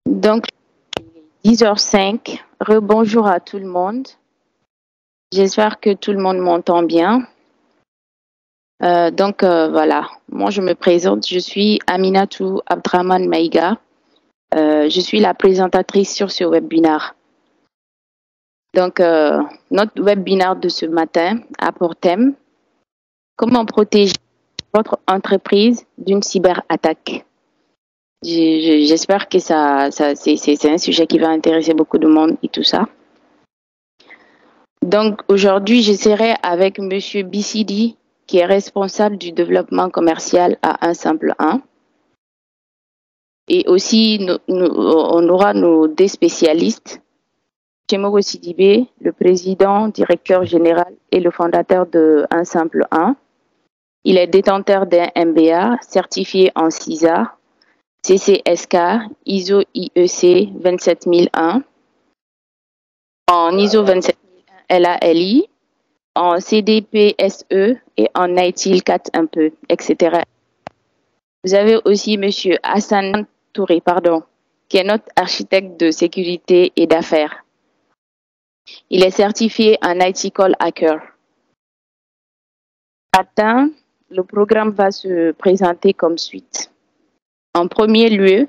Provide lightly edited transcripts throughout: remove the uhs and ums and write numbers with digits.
Donc, 10h05, rebonjour à tout le monde. J'espère que tout le monde m'entend bien. Voilà, moi je me présente, je suis Aminatou Abdraman Maïga. Je suis la présentatrice sur ce webinaire. Donc, notre webinaire de ce matin a pour thème « Comment protéger votre entreprise d'une cyberattaque ?» J'espère que c'est un sujet qui va intéresser beaucoup de monde et tout ça. Donc, aujourd'hui, je serai avec Monsieur Bissidi, qui est responsable du développement commercial à 1simple1. Et aussi, on aura nos deux spécialistes, Chemoro Sidibé, le président, directeur général et le fondateur de 1simple1. Il est détenteur d'un MBA certifié en CISA, CCSK, ISO IEC 27001, en ISO 27001 LALI, en CDPSE et en ITIL 4 un peu, etc. Vous avez aussi Monsieur Hassan Touré, qui est notre architecte de sécurité et d'affaires. Il est certifié en Ethical Hacker. Matin, le programme va se présenter comme suite. En premier lieu,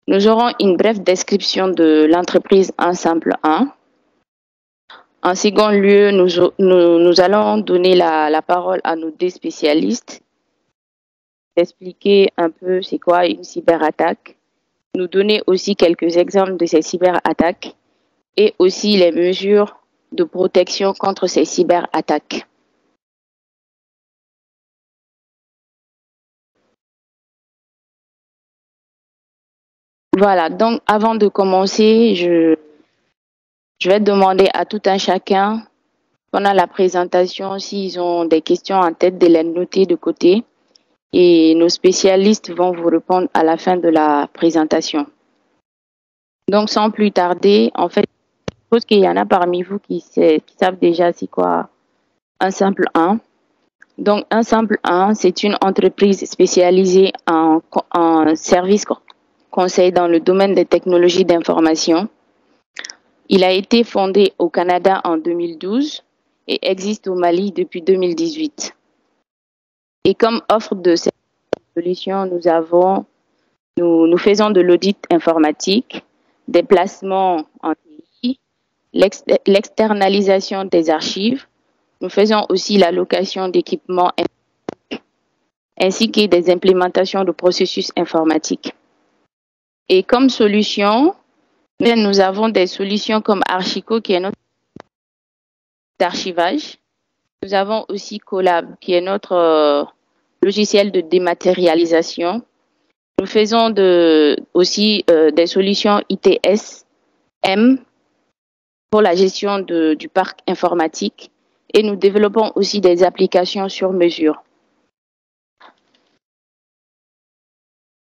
nous aurons une brève description de l'entreprise 1simple1. En second lieu, nous allons donner la parole à nos deux spécialistes, expliquer un peu c'est quoi une cyberattaque, nous donner aussi quelques exemples de ces cyberattaques et aussi les mesures de protection contre ces cyberattaques. Voilà, donc avant de commencer, je vais demander à tout un chacun, pendant la présentation, s'ils ont des questions en tête, de les noter de côté. Et nos spécialistes vont vous répondre à la fin de la présentation. Donc, sans plus tarder, en fait, je suppose qu'il y en a parmi vous qui savent déjà c'est quoi 1simple1. Donc, 1simple1, c'est une entreprise spécialisée en services conseil dans le domaine des technologies d'information. Il a été fondé au Canada en 2012 et existe au Mali depuis 2018. Et comme offre de cette solution, nous faisons de l'audit informatique, des placements en TI, l'externalisation des archives. Nous faisons aussi la location d'équipements ainsi que des implémentations de processus informatiques. Et comme solution, nous avons des solutions comme Archico, qui est notre archivage. Nous avons aussi Collab, qui est notre logiciel de dématérialisation. Nous faisons aussi des solutions ITSM pour la gestion du parc informatique et nous développons aussi des applications sur mesure.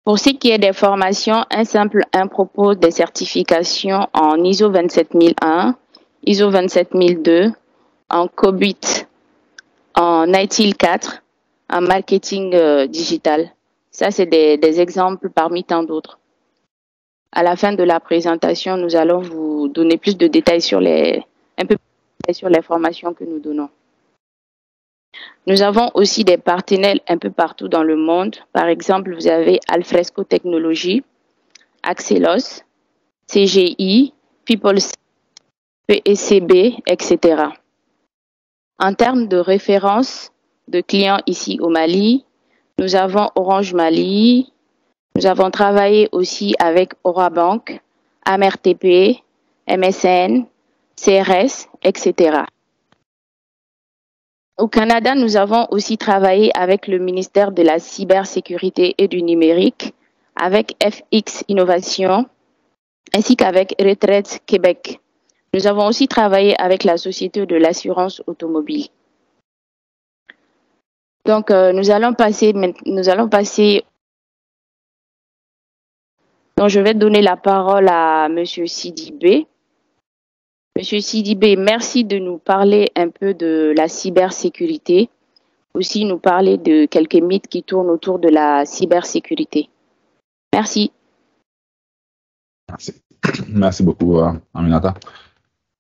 Pour ce qui est des formations, 1simple1 propose des certifications en ISO 27001, ISO 27002, en COBIT, en ITIL 4, en marketing digital. Ça, c'est des exemples parmi tant d'autres. À la fin de la présentation, nous allons vous donner plus de détails sur les formations que nous donnons. Nous avons aussi des partenaires un peu partout dans le monde. Par exemple, vous avez Alfresco Technologies, Axelos, CGI, People, PECB, etc. En termes de référence de clients ici au Mali, nous avons Orange Mali, nous avons travaillé aussi avec Orabank, AMRTP, MSN, CRS, etc. Au Canada, nous avons aussi travaillé avec le ministère de la Cybersécurité et du Numérique, avec FX Innovation, ainsi qu'avec Retraite Québec. Nous avons aussi travaillé avec la Société de l'assurance automobile. Donc, nous allons passer. Donc, je vais donner la parole à Monsieur Sidibé. Monsieur Sidibé, merci de nous parler un peu de la cybersécurité, aussi nous parler de quelques mythes qui tournent autour de la cybersécurité. Merci. Merci. Merci beaucoup, Aminata.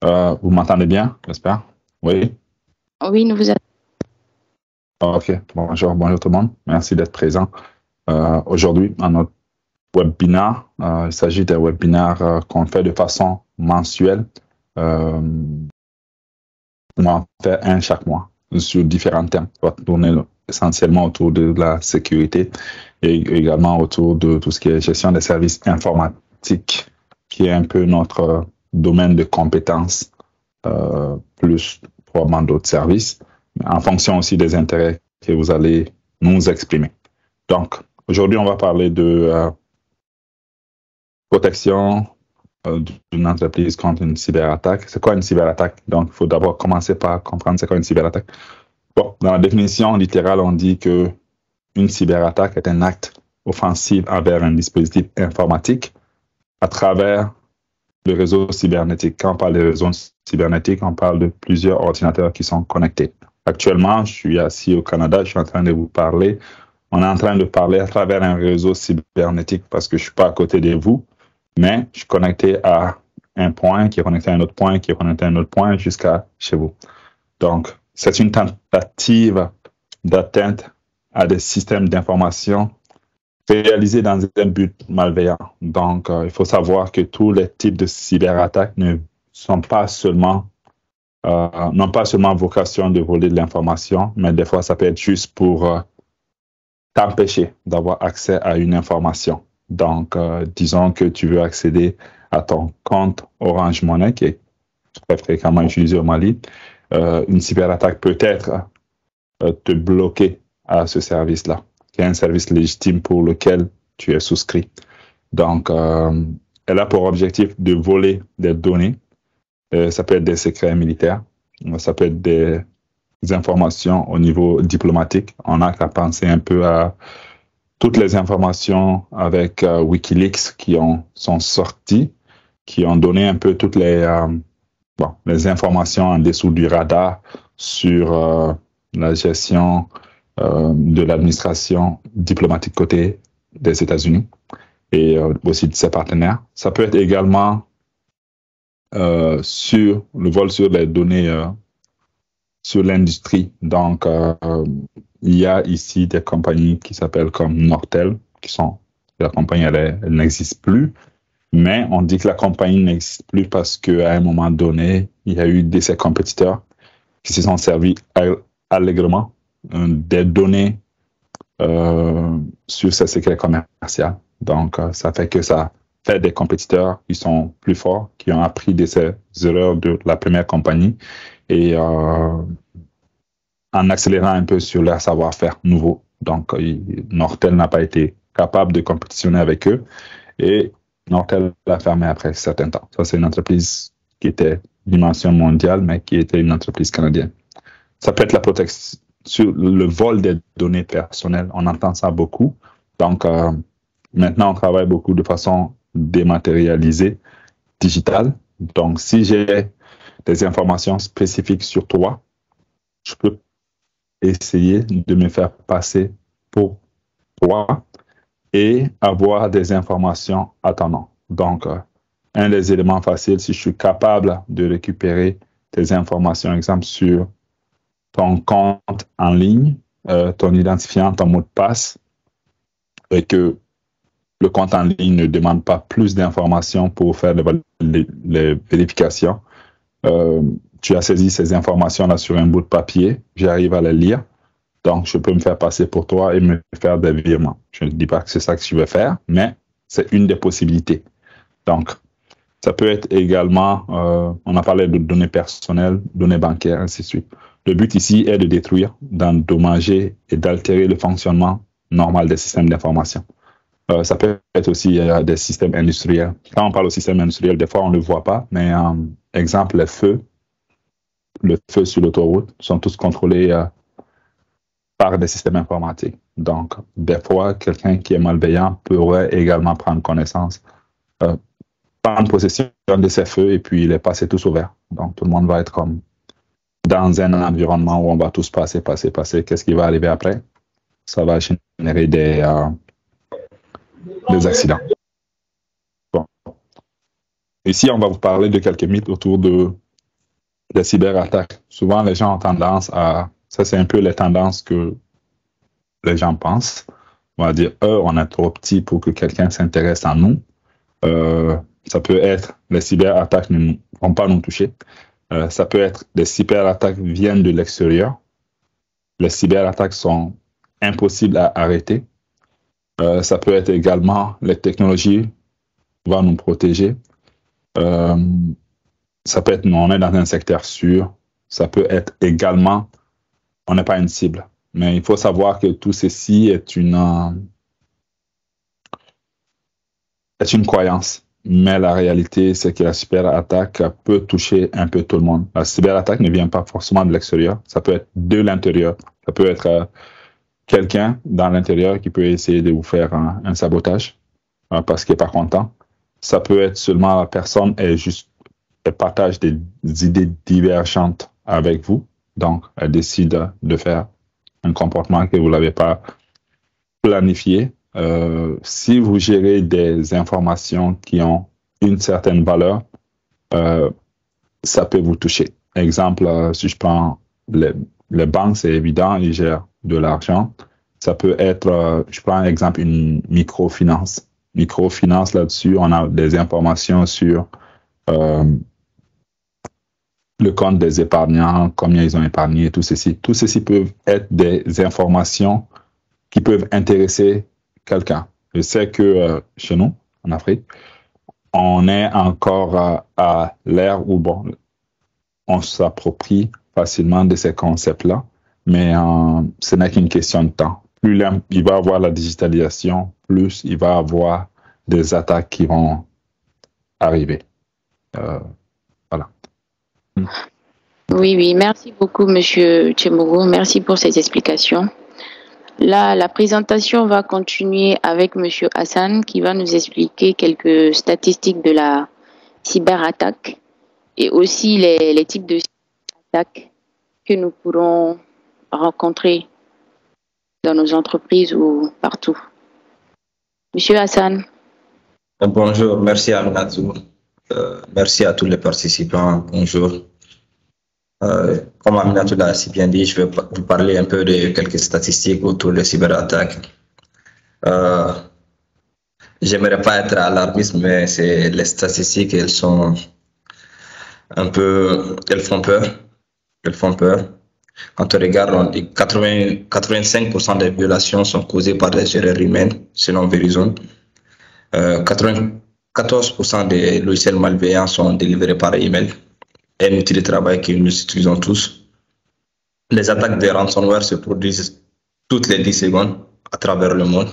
Vous m'entendez bien, j'espère? Oui? Oui, nous vous OK. Bonjour, bonjour tout le monde. Merci d'être présent aujourd'hui à notre webinaire. Il s'agit d'un webinaire qu'on fait de façon mensuelle. On en fait un chaque mois sur différents thèmes. On va tourner essentiellement autour de la sécurité et également autour de tout ce qui est gestion des services informatiques, qui est un peu notre domaine de compétences, plus probablement d'autres services, en fonction aussi des intérêts que vous allez nous exprimer. Donc, aujourd'hui, on va parler de protection d'une entreprise contre une cyberattaque. C'est quoi une cyberattaque? Donc, il faut d'abord commencer par comprendre c'est quoi une cyberattaque. Bon, dans la définition littérale, on dit que une cyberattaque est un acte offensif envers un dispositif informatique à travers le réseau cybernétique. Quand on parle de réseau cybernétique, on parle de plusieurs ordinateurs qui sont connectés. Actuellement, je suis assis au Canada, je suis en train de vous parler. On est en train de parler à travers un réseau cybernétique parce que je ne suis pas à côté de vous, mais je suis connecté à un point qui est connecté à un autre point qui est connecté à un autre point jusqu'à chez vous. Donc, c'est une tentative d'atteinte à des systèmes d'information réalisés dans un but malveillant. Donc, il faut savoir que tous les types de cyberattaques ne sont pas seulement n'ont pas seulement vocation de voler de l'information, mais des fois, ça peut être juste pour t'empêcher d'avoir accès à une information. Donc, disons que tu veux accéder à ton compte Orange Money, qui est très fréquemment utilisé au Mali. Une cyberattaque peut être te bloquer à ce service-là, qui est un service légitime pour lequel tu es souscrit. Donc, elle a pour objectif de voler des données. Ça peut être des secrets militaires, ça peut être des informations au niveau diplomatique. On n'a qu'à penser un peu à toutes les informations avec Wikileaks qui sont sorties, qui ont donné un peu toutes les informations en dessous du radar sur la gestion de l'administration diplomatique côté des États-Unis et aussi de ses partenaires. Ça peut être également sur le vol sur les données sur l'industrie. Donc, il y a ici des compagnies qui s'appellent comme Nortel, la compagnie, elle n'existe plus, mais on dit que la compagnie n'existe plus parce qu'à un moment donné, il y a eu de ses compétiteurs qui se sont servis allègrement des données sur ces secrets commerciaux. Donc, ça fait que ça fait des compétiteurs qui sont plus forts, qui ont appris de ces erreurs de la première compagnie et en accélérant un peu sur leur savoir-faire nouveau. Donc, Nortel n'a pas été capable de compétitionner avec eux et Nortel l'a fermé après un certain temps. Ça, c'est une entreprise qui était dimension mondiale, mais qui était une entreprise canadienne. Ça peut être la protection sur le vol des données personnelles. On entend ça beaucoup. Donc, maintenant, on travaille beaucoup de façon dématérialisée, digitale. Donc, si j'ai des informations spécifiques sur toi, je peux essayer de me faire passer pour toi et avoir des informations à ton nom. Donc, un des éléments faciles, si je suis capable de récupérer des informations, exemple sur ton compte en ligne, ton identifiant, ton mot de passe, et que le compte en ligne ne demande pas plus d'informations pour faire les vérifications. Tu as saisi ces informations-là sur un bout de papier, j'arrive à les lire, donc je peux me faire passer pour toi et me faire des virements. Je ne dis pas que c'est ça que je veux faire, mais c'est une des possibilités. Donc, ça peut être également, on a parlé de données personnelles, données bancaires, ainsi de suite. Le but ici est de détruire, d'endommager et d'altérer le fonctionnement normal des systèmes d'information. Ça peut être aussi des systèmes industriels. Quand on parle de système industriel, des fois on ne le voit pas, mais exemple, le feu sur l'autoroute sont tous contrôlés par des systèmes informatiques. Donc, des fois, quelqu'un qui est malveillant pourrait également prendre connaissance, prendre possession de ces feux et puis les passer tous au vert. Donc, tout le monde va être comme dans un environnement où on va tous passer. Qu'est-ce qui va arriver après? Ça va générer des accidents. Bon. Ici, on va vous parler de quelques mythes autour des cyberattaques. Souvent, les gens ont tendance à... Ça, c'est un peu les tendances que les gens pensent. On va dire, on est trop petit pour que quelqu'un s'intéresse à nous. Ça peut être, les cyberattaques ne vont pas nous toucher. Ça peut être, les cyberattaques viennent de l'extérieur. Les cyberattaques sont impossibles à arrêter. Ça peut être également, les technologies vont nous protéger. Ça peut être, on est dans un secteur sûr. Ça peut être également, on n'est pas une cible. Mais il faut savoir que tout ceci est une croyance. Mais la réalité, c'est que la cyberattaque peut toucher un peu tout le monde. La cyberattaque ne vient pas forcément de l'extérieur. Ça peut être de l'intérieur. Ça peut être quelqu'un dans l'intérieur qui peut essayer de vous faire un sabotage parce qu'il n'est pas content. Ça peut être seulement la personne elle partage des idées divergentes avec vous. Donc, elle décide de faire un comportement que vous n'avez pas planifié. Si vous gérez des informations qui ont une certaine valeur, ça peut vous toucher. Exemple, si je prends les banques, c'est évident, ils gèrent de l'argent. Ça peut être, je prends un exemple, une microfinance. Microfinance, là-dessus, on a des informations sur le compte des épargnants, combien ils ont épargné, tout ceci. Tout ceci peuvent être des informations qui peuvent intéresser quelqu'un. Je sais que chez nous, en Afrique, on est encore à l'ère où bon, on s'approprie facilement de ces concepts-là, mais ce n'est qu'une question de temps. Plus il va y avoir la digitalisation, plus il va y avoir des attaques qui vont arriver. Voilà. Oui, oui, merci beaucoup, Monsieur Tchemogo. Merci pour ces explications. Là, la présentation va continuer avec Monsieur Hassan qui va nous expliquer quelques statistiques de la cyberattaque et aussi les types de cyberattaques que nous pourrons rencontrer dans nos entreprises ou partout. Monsieur Hassan. Bonjour, merci à Minatou. Merci à tous les participants. Bonjour. Comme Aminatou l'a si bien dit, je vais vous parler un peu de quelques statistiques autour des cyberattaques. J'aimerais pas être alarmiste, mais les statistiques, elles sont un peu, elles font peur. Elles font peur. Quand on regarde, 85% des violations sont causées par des erreurs humaines, selon Verizon. 94% des logiciels malveillants sont délivrés par email, un outil de travail que nous utilisons tous. Les attaques de ransomware se produisent toutes les 10 secondes à travers le monde.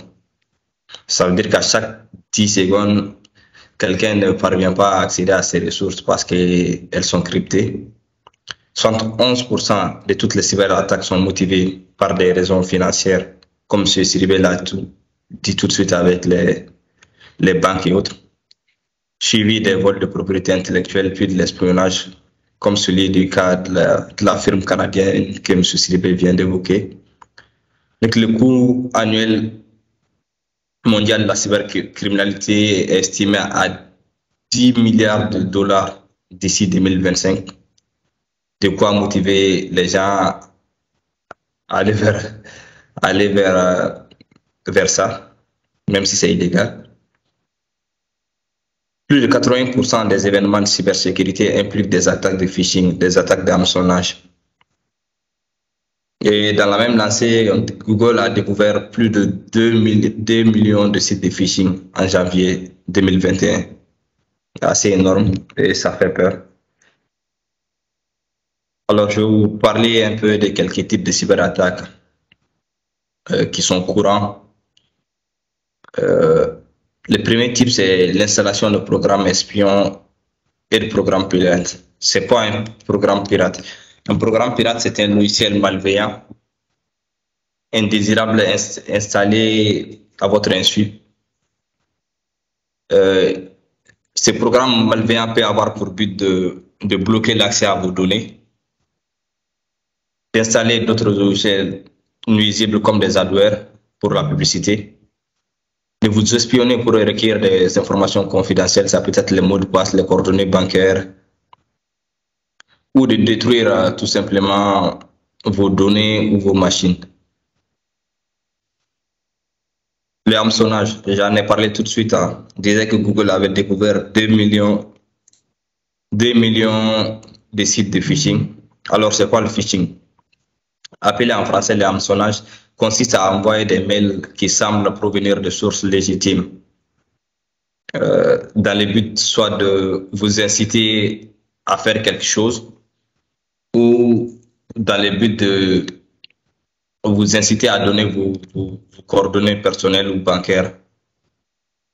Ça veut dire qu'à chaque 10 secondes, quelqu'un ne parvient pas à accéder à ces ressources parce qu'elles sont cryptées. 71% de toutes les cyberattaques sont motivées par des raisons financières, comme M. Siribé l'a dit tout de suite avec les banques et autres, suivi des vols de propriété intellectuelle puis de l'espionnage, comme celui du cas de la firme canadienne que M. Siribé vient d'évoquer. Donc, le coût annuel mondial de la cybercriminalité est estimé à 10 milliards de dollars d'ici 2025. De quoi motiver les gens à aller vers ça, même si c'est illégal. Plus de 80% des événements de cybersécurité impliquent des attaques de phishing, des attaques d'hameçonnage. Et dans la même lancée, Google a découvert plus de 2 millions de sites de phishing en janvier 2021. Assez énorme et ça fait peur. Alors, je vais vous parler un peu de quelques types de cyberattaques qui sont courants. Le premier type, c'est l'installation de programmes espions et de programmes pirates. C'est quoi un programme pirate? Un programme pirate, c'est un logiciel malveillant, indésirable installé à votre insu. Ce programme malveillant peut avoir pour but de bloquer l'accès à vos données, d'installer d'autres logiciels nuisibles comme des adwares pour la publicité, de vous espionner pour requérir des informations confidentielles. Ça peut être les mots de passe, les coordonnées bancaires, ou de détruire tout simplement vos données ou vos machines. Le hameçonnage, j'en ai parlé tout de suite. On disait que Google avait découvert 2 millions de sites de phishing. Alors, c'est quoi le phishing? Appelé en français le hameçonnage, consiste à envoyer des mails qui semblent provenir de sources légitimes, dans le but soit de vous inciter à faire quelque chose, ou dans le but de vous inciter à donner vos coordonnées personnelles ou bancaires.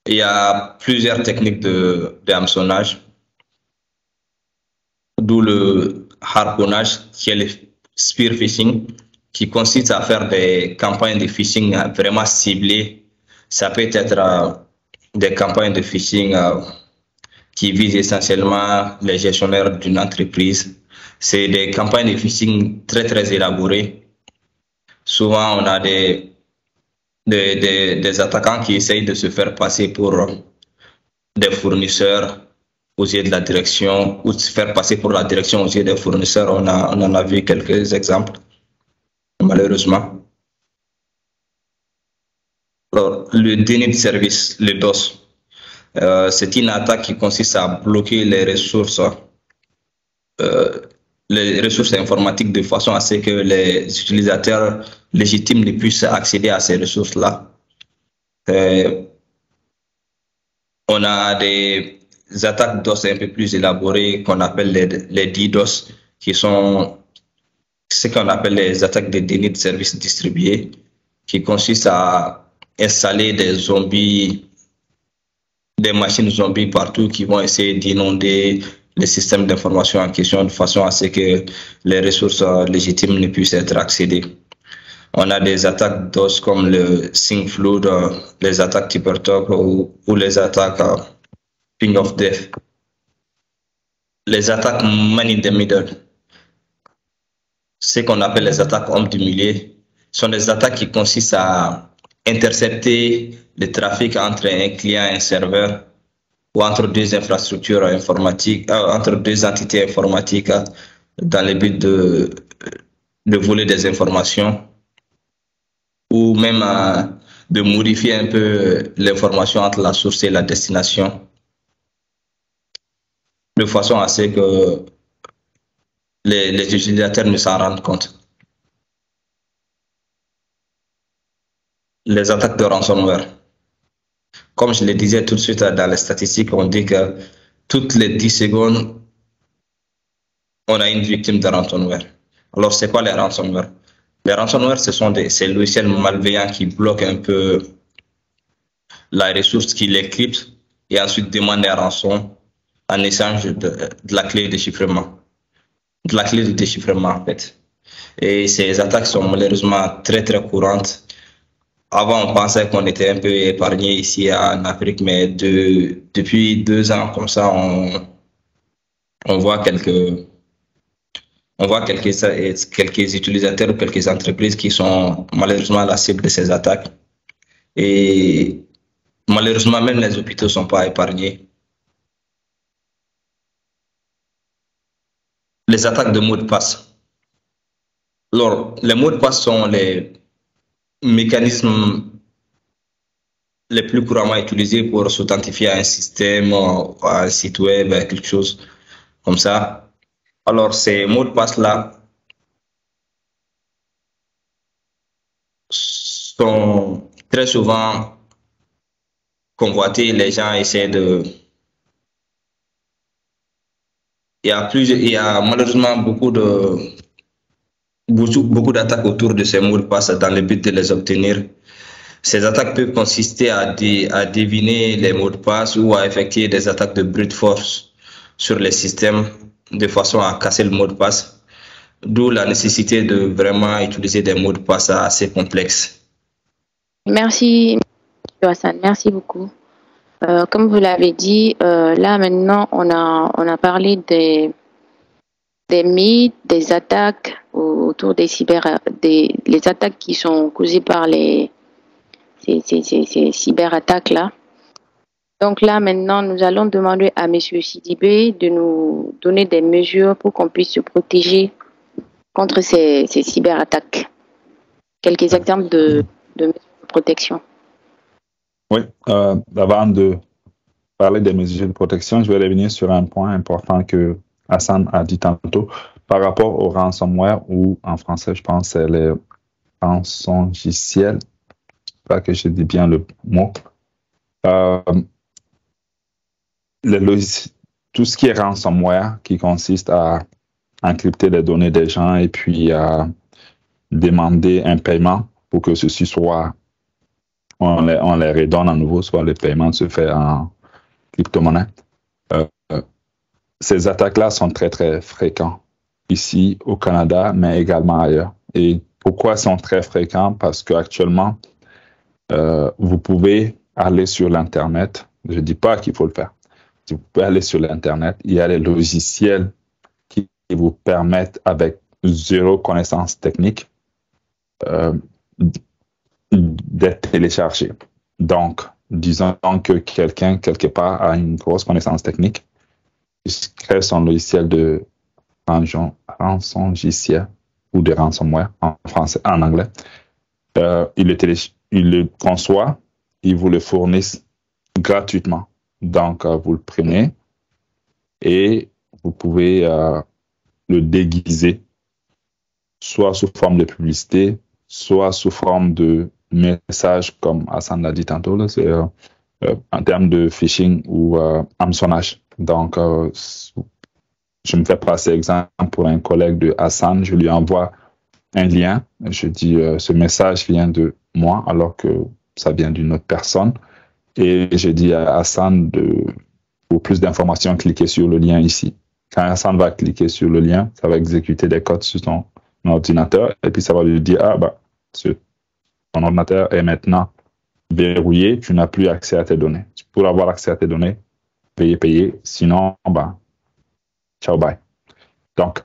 Il y a plusieurs techniques de hameçonnage, d'où le harponnage, qui est le spear phishing, qui consiste à faire des campagnes de phishing vraiment ciblées. Ça peut être des campagnes de phishing qui visent essentiellement les gestionnaires d'une entreprise. C'est des campagnes de phishing très élaborées. Souvent, on a des attaquants qui essayent de se faire passer pour des fournisseurs aux yeux de la direction, ou de se faire passer pour la direction aux yeux des fournisseurs. On en a vu quelques exemples, malheureusement. Alors, le déni de service, le DOS, c'est une attaque qui consiste à bloquer les ressources informatiques de façon à ce que les utilisateurs légitimes ne puissent accéder à ces ressources-là. On a des attaques DOS un peu plus élaborées qu'on appelle les DDoS, qui sont ce qu'on appelle les attaques de déni de services distribués, qui consistent à installer des zombies, des machines zombies partout qui vont essayer d'inonder les systèmes d'information en question de façon à ce que les ressources légitimes ne puissent être accédées. On a des attaques DOS comme le SyncFlood, les attaques TipperTop ou les attaques Ping of Death. Les attaques Man in the Middle, ce qu'on appelle les attaques hommes du milieu, sont des attaques qui consistent à intercepter le trafic entre un client et un serveur, ou entre deux infrastructures informatiques, entre deux entités informatiques, dans le but de voler des informations, ou même de modifier un peu l'information entre la source et la destination, de façon à ce que les utilisateurs ne s'en rendent compte. Les attaques de ransomware. Comme je le disais tout de suite dans les statistiques, on dit que toutes les 10 secondes, on a une victime de ransomware. Alors, c'est quoi les ransomware? Les ransomware, ce sont ces logiciels malveillants qui bloquent un peu la ressource, qui l'écryptent et ensuite demandent un rançon en échange de la clé de déchiffrement. De la clé de déchiffrement, en fait. Et ces attaques sont malheureusement très courantes. Avant, on pensait qu'on était un peu épargné ici en Afrique, mais depuis 2 ans, comme ça, on voit quelques utilisateurs ou quelques entreprises qui sont malheureusement la cible de ces attaques. Et malheureusement, même les hôpitaux ne sont pas épargnés. Les attaques de mots de passe. Alors, les mots de passe sont les mécanismes les plus couramment utilisés pour s'authentifier à un système, à un site web, à quelque chose comme ça. Alors, ces mots de passe-là sont très souvent convoités. Les gens essaient de... Il y a malheureusement beaucoup d'attaques autour de ces mots de passe dans le but de les obtenir. Ces attaques peuvent consister à deviner les mots de passe ou à effectuer des attaques de brute force sur les systèmes de façon à casser le mot de passe, d'où la nécessité de vraiment utiliser des mots de passe assez complexes. Merci, Hassan, merci beaucoup. Comme vous l'avez dit, là maintenant on a parlé des mythes, des attaques autour des les attaques qui sont causées par ces ces cyberattaques-là. Donc là, maintenant, nous allons demander à M. Sidibé de nous donner des mesures pour qu'on puisse se protéger contre ces cyberattaques. Quelques exemples de mesures de protection. Oui, avant de parler des mesures de protection, je vais revenir sur un point important que Hassan a dit tantôt par rapport au ransomware, ou en français, je pense, c'est les rançongiciels. Pas que je dis bien le mot. Tout ce qui est ransomware, qui consiste à encrypter les données des gens et puis à demander un paiement pour que ceci soit, on les redonne à nouveau, soit le paiement se fait en crypto-monnaie. Ces attaques-là sont très, très fréquentes ici au Canada, mais également ailleurs. Et pourquoi ils sont très fréquents? Parce qu'actuellement, vous pouvez aller sur l'Internet. Je ne dis pas qu'il faut le faire. Vous pouvez aller sur l'Internet. Il y a des logiciels qui vous permettent, avec zéro connaissance technique, d'être téléchargés. Donc, disons que quelqu'un, quelque part, a une grosse connaissance technique, il crée son logiciel de rançongiciel ou de ransomware en français, en anglais. Il le conçoit, il vous le fournit gratuitement. Donc, vous le prenez et vous pouvez le déguiser, soit sous forme de publicité, soit sous forme de message, comme Hassan l'a dit tantôt, là, c'est en termes de phishing ou hameçonnage. Donc, je me fais passer exemple pour un collègue de Hassan, je lui envoie un lien, je dis ce message vient de moi alors que ça vient d'une autre personne, et je dis à Hassan pour plus d'informations, cliquez sur le lien ici. Quand Hassan va cliquer sur le lien, ça va exécuter des codes sur son ordinateur et puis ça va lui dire ton ordinateur est maintenant verrouillé, tu n'as plus accès à tes données. Pour avoir accès à tes données, payer. Sinon, ciao, bye. Donc,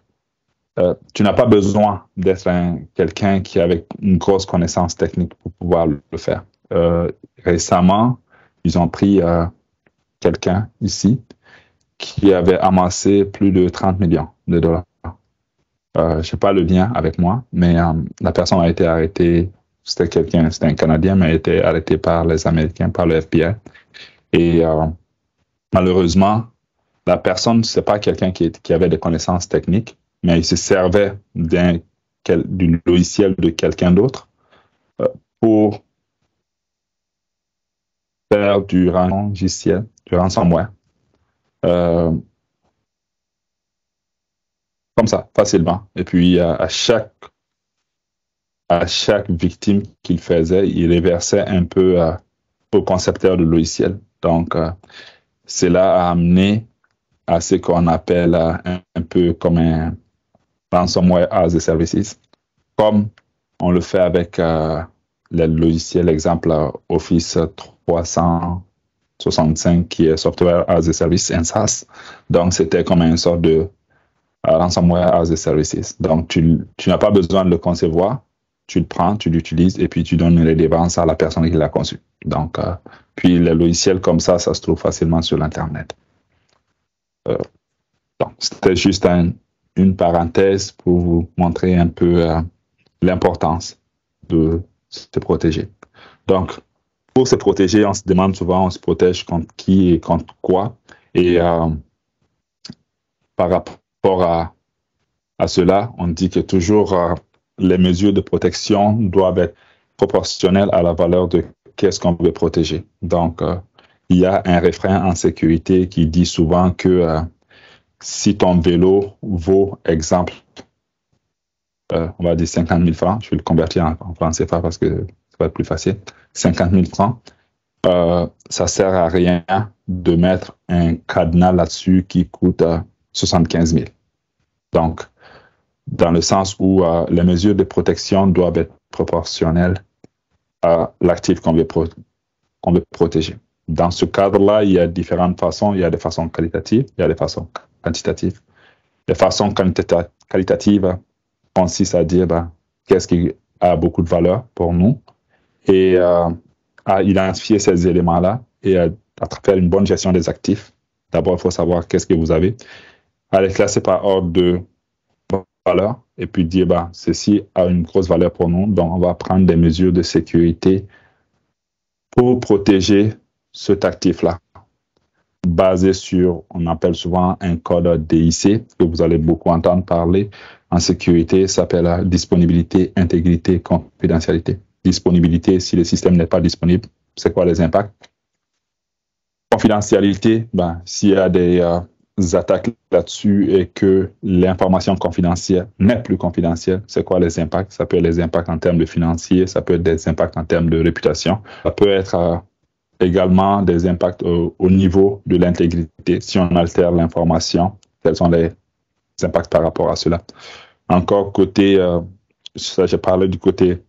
tu n'as pas besoin d'être quelqu'un qui a avec une grosse connaissance technique pour pouvoir le faire. Récemment, ils ont pris quelqu'un ici qui avait amassé plus de 30 millions de dollars. Je n'ai pas le lien avec moi, mais la personne a été arrêtée. C'était un Canadien, mais a été arrêté par les Américains, par le FBI. Et malheureusement, la personne, c'est pas quelqu'un qui avait des connaissances techniques, mais il se servait d'un logiciel de quelqu'un d'autre pour faire du rançongiciel, du ransomware. Comme ça, facilement. Et puis, à chaque victime qu'il faisait, il reversait un peu au concepteur de logiciel. Donc, cela a amené à ce qu'on appelle un peu comme un ransomware as a services, comme on le fait avec le logiciel, exemple Office 365, qui est Software as a Service, un SaaS. Donc, c'était comme une sorte de ransomware as a services. Donc, tu n'as pas besoin de le concevoir, tu le prends, tu l'utilises et puis tu donnes une redevance à la personne qui l'a conçu. Donc, puis le logiciel comme ça se trouve facilement sur l'Internet. Donc, c'était juste une parenthèse pour vous montrer un peu l'importance de se protéger. Donc, pour se protéger, on se demande souvent, on se protège contre qui et contre quoi. Et par rapport à cela, on dit que toujours les mesures de protection doivent être proportionnelles à la valeur de qu'est-ce qu'on veut protéger. Donc, il y a un refrain en sécurité qui dit souvent que si ton vélo vaut, exemple, on va dire 50 000 francs, je vais le convertir en francs CFA parce que ça va être plus facile, 50 000 francs, ça sert à rien de mettre un cadenas là-dessus qui coûte 75 000. Donc, dans le sens où les mesures de protection doivent être proportionnelles à l'actif qu'on veut protéger. Dans ce cadre-là, il y a différentes façons. Il y a des façons qualitatives, il y a des façons quantitatives. Les façons qualitatives consistent à dire qu'est-ce qui a beaucoup de valeur pour nous et à identifier ces éléments-là et à faire une bonne gestion des actifs. D'abord, il faut savoir qu'est-ce que vous avez, à les classer par ordre de valeur et puis dire, bah, ceci a une grosse valeur pour nous, donc on va prendre des mesures de sécurité pour protéger cet actif-là, basé sur, on appelle souvent un code DIC, que vous allez beaucoup entendre parler en sécurité, ça s'appelle disponibilité, intégrité, confidentialité. Disponibilité, si le système n'est pas disponible, c'est quoi les impacts? Confidentialité, ben, s'il y a des attaques là-dessus et que l'information confidentielle n'est plus confidentielle, c'est quoi les impacts? Ça peut être les impacts en termes de financiers, ça peut être des impacts en termes de réputation, ça peut être également des impacts au niveau de l'intégrité. Si on altère l'information, quels sont les impacts par rapport à cela? Encore côté, ça j'ai parlé du côté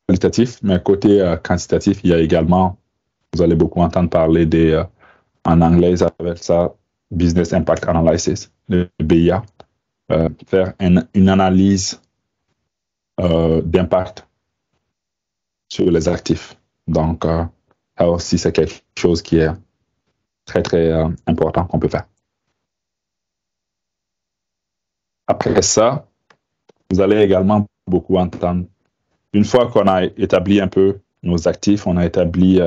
qualitatif, mais côté quantitatif, il y a également, vous allez beaucoup entendre parler des, en anglais, ils appellent ça Business Impact Analysis, le BIA, faire une analyse d'impact sur les actifs. Donc, ça aussi, c'est quelque chose qui est très, très important qu'on peut faire. Après ça, vous allez également beaucoup entendre, une fois qu'on a établi un peu nos actifs, on a établi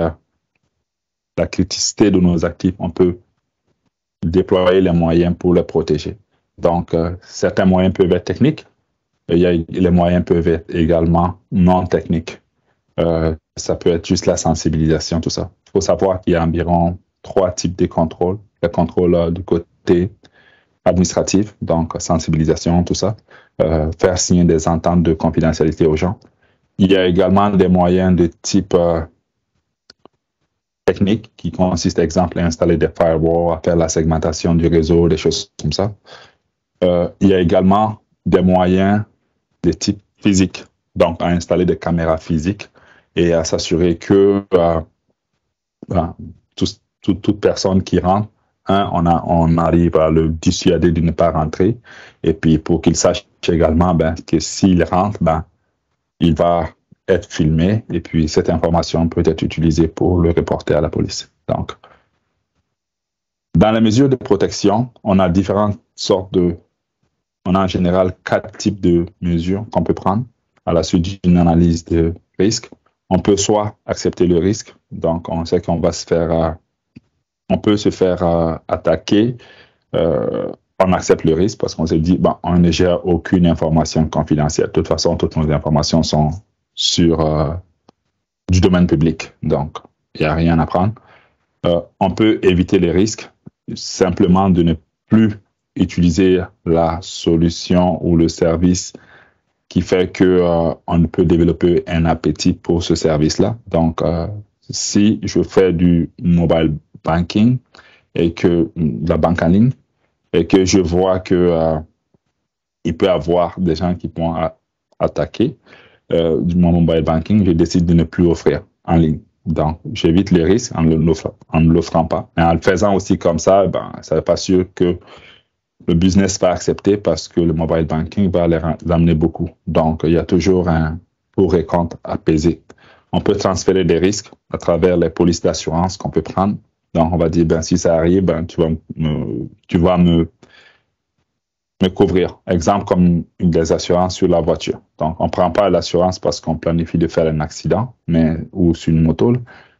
la criticité de nos actifs, on peut déployer les moyens pour les protéger. Donc, certains moyens peuvent être techniques, et les moyens peuvent être également non techniques. Ça peut être juste la sensibilisation, tout ça. Il faut savoir qu'il y a environ 3 types de contrôles. Le contrôle du côté administratif, donc sensibilisation, tout ça. Faire signer des ententes de confidentialité aux gens. Il y a également des moyens de type technique qui consistent, exemple, à installer des firewalls, à faire la segmentation du réseau, des choses comme ça. Il y a également des moyens de type physique, donc à installer des caméras physiques et à s'assurer que toute personne qui rentre, on arrive à le dissuader de ne pas rentrer. Et puis, pour qu'il sache également que s'il rentre, il va être filmé et puis cette information peut être utilisée pour le reporter à la police. Donc, dans les mesures de protection, on a différentes sortes on a en général 4 types de mesures qu'on peut prendre à la suite d'une analyse de risque. On peut soit accepter le risque, donc on sait qu'on va on peut se faire attaquer, on accepte le risque parce qu'on se dit, on ne gère aucune information confidentielle. De toute façon, toutes nos informations sont sur du domaine public, donc il n'y a rien à prendre. On peut éviter les risques simplement de ne plus utiliser la solution ou le service qui fait qu'on ne peut développer un appétit pour ce service-là. Donc, si je fais du mobile banking et que la banque en ligne et que je vois que il peut y avoir des gens qui vont attaquer du mobile banking, je décide de ne plus offrir en ligne. Donc, j'évite les risques en ne l'offrant pas. Et en le faisant aussi comme ça, ça n'est pas sûr que le business va accepter parce que le mobile banking va les amener beaucoup. Donc, il y a toujours un pour et contre à peser. On peut transférer des risques à travers les polices d'assurance qu'on peut prendre. Donc, on va dire, si ça arrive, tu vas me couvrir. Exemple, comme des assurances sur la voiture. Donc, on ne prend pas l'assurance parce qu'on planifie de faire un accident ou sur une moto.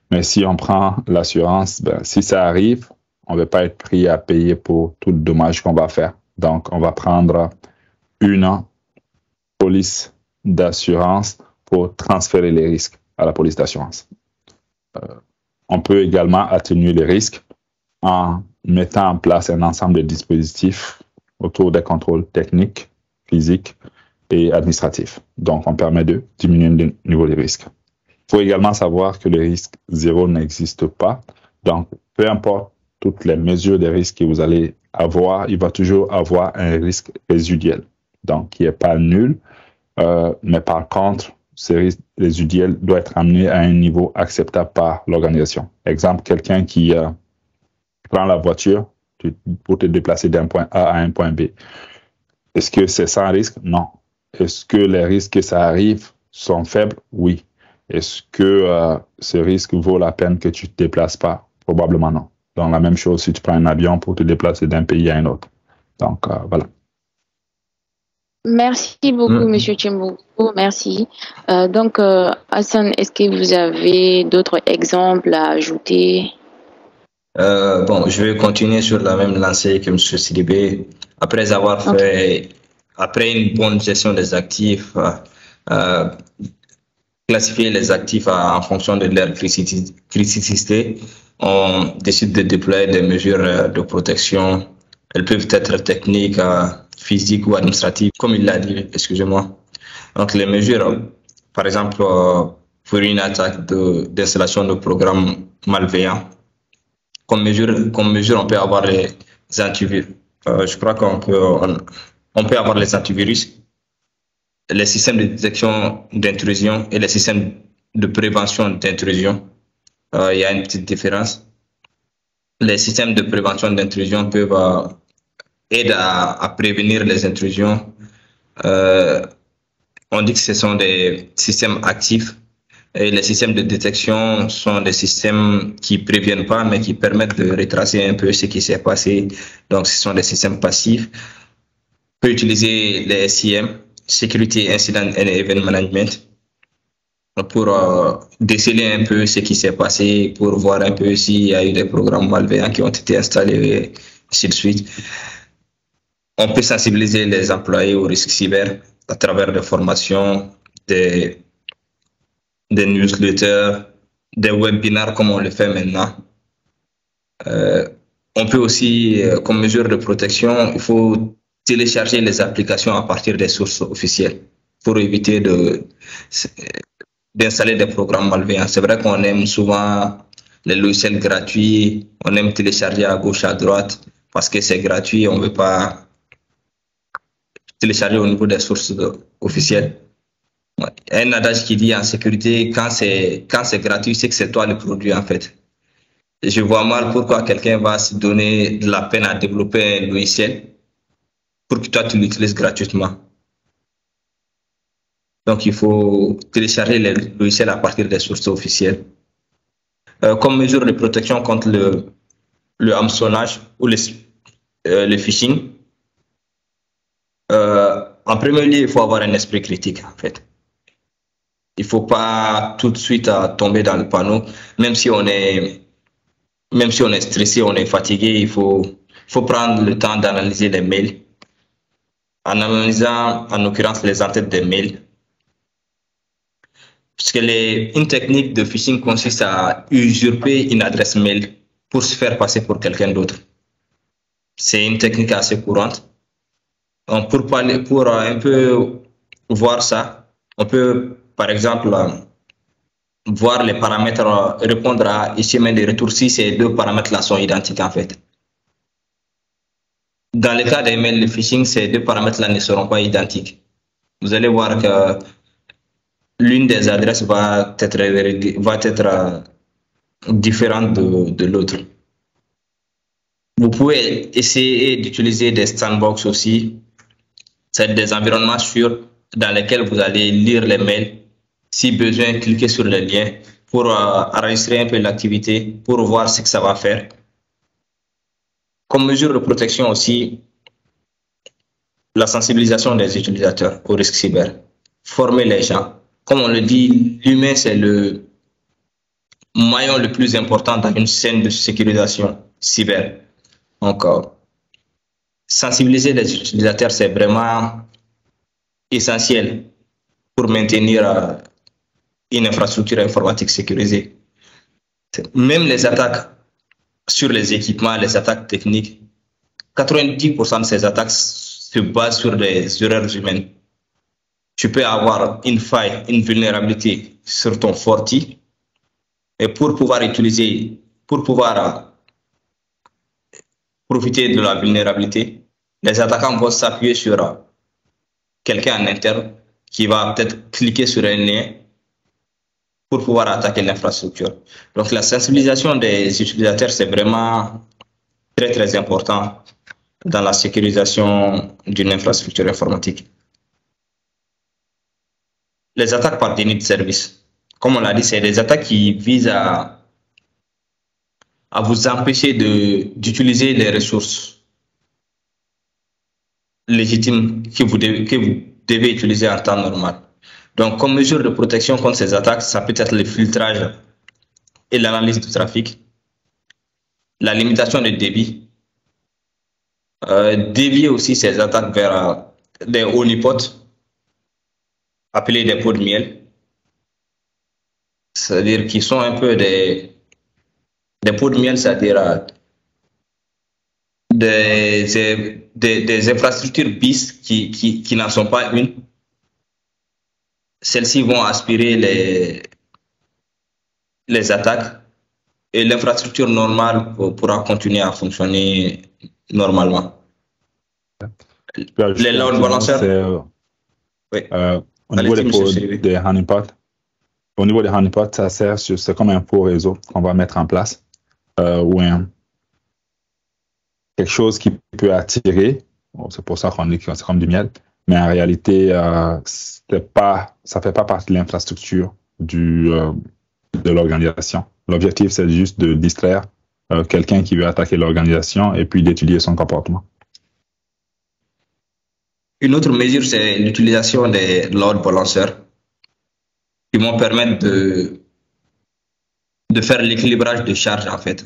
Mais si on prend l'assurance, si ça arrive, on ne va pas être pris à payer pour tout le dommage qu'on va faire. Donc, on va prendre une police d'assurance pour transférer les risques à la police d'assurance. On peut également atténuer les risques en mettant en place un ensemble de dispositifs autour des contrôles techniques, physiques et administratifs. Donc, on permet de diminuer le niveau des risques. Il faut également savoir que le risque zéro n'existe pas. Donc, peu importe toutes les mesures de risque que vous allez avoir, il va toujours avoir un risque résiduel. Donc, qui n'est pas nul, mais par contre, ce risque résiduel doit être amené à un niveau acceptable par l'organisation. Exemple, quelqu'un qui prend la voiture pour te déplacer d'un point A à un point B. Est-ce que c'est sans risque? Non. Est-ce que les risques que ça arrive sont faibles? Oui. Est-ce que ce risque vaut la peine que tu ne te déplaces pas? Probablement non. Donc, la même chose si tu prends un avion pour te déplacer d'un pays à un autre. Donc, voilà. Merci beaucoup, Monsieur Chimbou. Merci. Hassan, est-ce que vous avez d'autres exemples à ajouter? Bon, je vais continuer sur la même lancée que M. Sidibé. Après avoir fait, après une bonne gestion des actifs, classifier les actifs en fonction de leur criticité, on décide de déployer des mesures de protection. Elles peuvent être techniques, physiques ou administratives, comme il l'a dit, excusez-moi. Donc, les mesures, par exemple, pour une attaque d'installation de programmes malveillants, comme mesure, on peut avoir les antivirus. Je crois qu'on peut avoir les antivirus, les systèmes de détection d'intrusion et les systèmes de prévention d'intrusion. Il y a une petite différence. Les systèmes de prévention d'intrusion peuvent aider à prévenir les intrusions. On dit que ce sont des systèmes actifs. Et les systèmes de détection sont des systèmes qui ne préviennent pas, mais qui permettent de retracer un peu ce qui s'est passé. Donc, ce sont des systèmes passifs. On peut utiliser les SIM, Security Incident and Event Management, pour déceler un peu ce qui s'est passé, pour voir un peu s'il y a eu des programmes malveillants qui ont été installés, et ainsi de suite. On peut sensibiliser les employés aux risques cyber à travers des formations, des newsletters, des webinaires comme on le fait maintenant. On peut aussi, comme mesure de protection, il faut télécharger les applications à partir des sources officielles pour éviter d'installer des programmes malveillants. C'est vrai qu'on aime souvent les logiciels gratuits, on aime télécharger à gauche, à droite, parce que c'est gratuit, on ne veut pas télécharger au niveau des sources officielles. Il y a un adage qui dit en sécurité, quand c'est gratuit, c'est que c'est toi le produit en fait. Je vois mal pourquoi quelqu'un va se donner de la peine à développer un logiciel pour que toi tu l'utilises gratuitement. Donc il faut télécharger les logiciels à partir des sources officielles. Comme mesure de protection contre le hameçonnage ou le phishing, en premier lieu, il faut avoir un esprit critique en fait. Il ne faut pas tout de suite tomber dans le panneau, même si on est stressé, on est fatigué, il faut prendre le temps d'analyser les mails. En analysant, en l'occurrence, les entêtes des mails. Parce que une technique de phishing consiste à usurper une adresse mail pour se faire passer pour quelqu'un d'autre. C'est une technique assez courante. Donc, pour un peu voir ça, on peut, par exemple, voir les paramètres, répondre à chemin de retour si ces deux paramètres-là sont identiques en fait. Dans le cas des mails de phishing, ces deux paramètres-là ne seront pas identiques. Vous allez voir que l'une des adresses va être différente de l'autre. Vous pouvez essayer d'utiliser des sandbox aussi. C'est des environnements sûrs dans lesquels vous allez lire les mails. Si besoin, cliquez sur les liens pour enregistrer un peu l'activité, pour voir ce que ça va faire. Comme mesure de protection aussi, la sensibilisation des utilisateurs au risque cyber. Former les gens. Comme on le dit, l'humain, c'est le maillon le plus important dans une chaîne de sécurisation cyber. Donc, sensibiliser les utilisateurs, c'est vraiment essentiel pour maintenir une infrastructure informatique sécurisée. Même les attaques sur les équipements, les attaques techniques, 90% de ces attaques se basent sur des erreurs humaines. Tu peux avoir une faille, une vulnérabilité sur ton Forti, et pour pouvoir profiter de la vulnérabilité, les attaquants vont s'appuyer sur quelqu'un en interne qui va peut-être cliquer sur un lien pour pouvoir attaquer l'infrastructure. Donc la sensibilisation des utilisateurs, c'est vraiment très très important dans la sécurisation d'une infrastructure informatique. Les attaques par déni de service. comme on l'a dit, c'est des attaques qui visent à vous empêcher d'utiliser les ressources légitimes que vous devez utiliser en temps normal. Donc, comme mesure de protection contre ces attaques, ça peut être le filtrage et l'analyse du trafic, la limitation des débits, dévier aussi ces attaques vers des honeypots, appelés des pots de miel, c'est-à-dire qui sont un peu des pots de miel, c'est-à-dire des infrastructures bis qui n'en sont pas une. Celles-ci vont aspirer les attaques et l'infrastructure normale pourra continuer à fonctionner normalement. Les load balancers. Oui. Au niveau des honeypots, ça sert, c'est comme un faux réseau qu'on va mettre en place ou quelque chose qui peut attirer. Bon, c'est pour ça qu'on dit que c'est comme du miel, mais en réalité, ça fait pas partie de l'infrastructure de l'organisation. L'objectif, c'est juste de distraire quelqu'un qui veut attaquer l'organisation et puis d'étudier son comportement. Une autre mesure, c'est l'utilisation des load balancers qui vont permettre de faire l'équilibrage de charge en fait.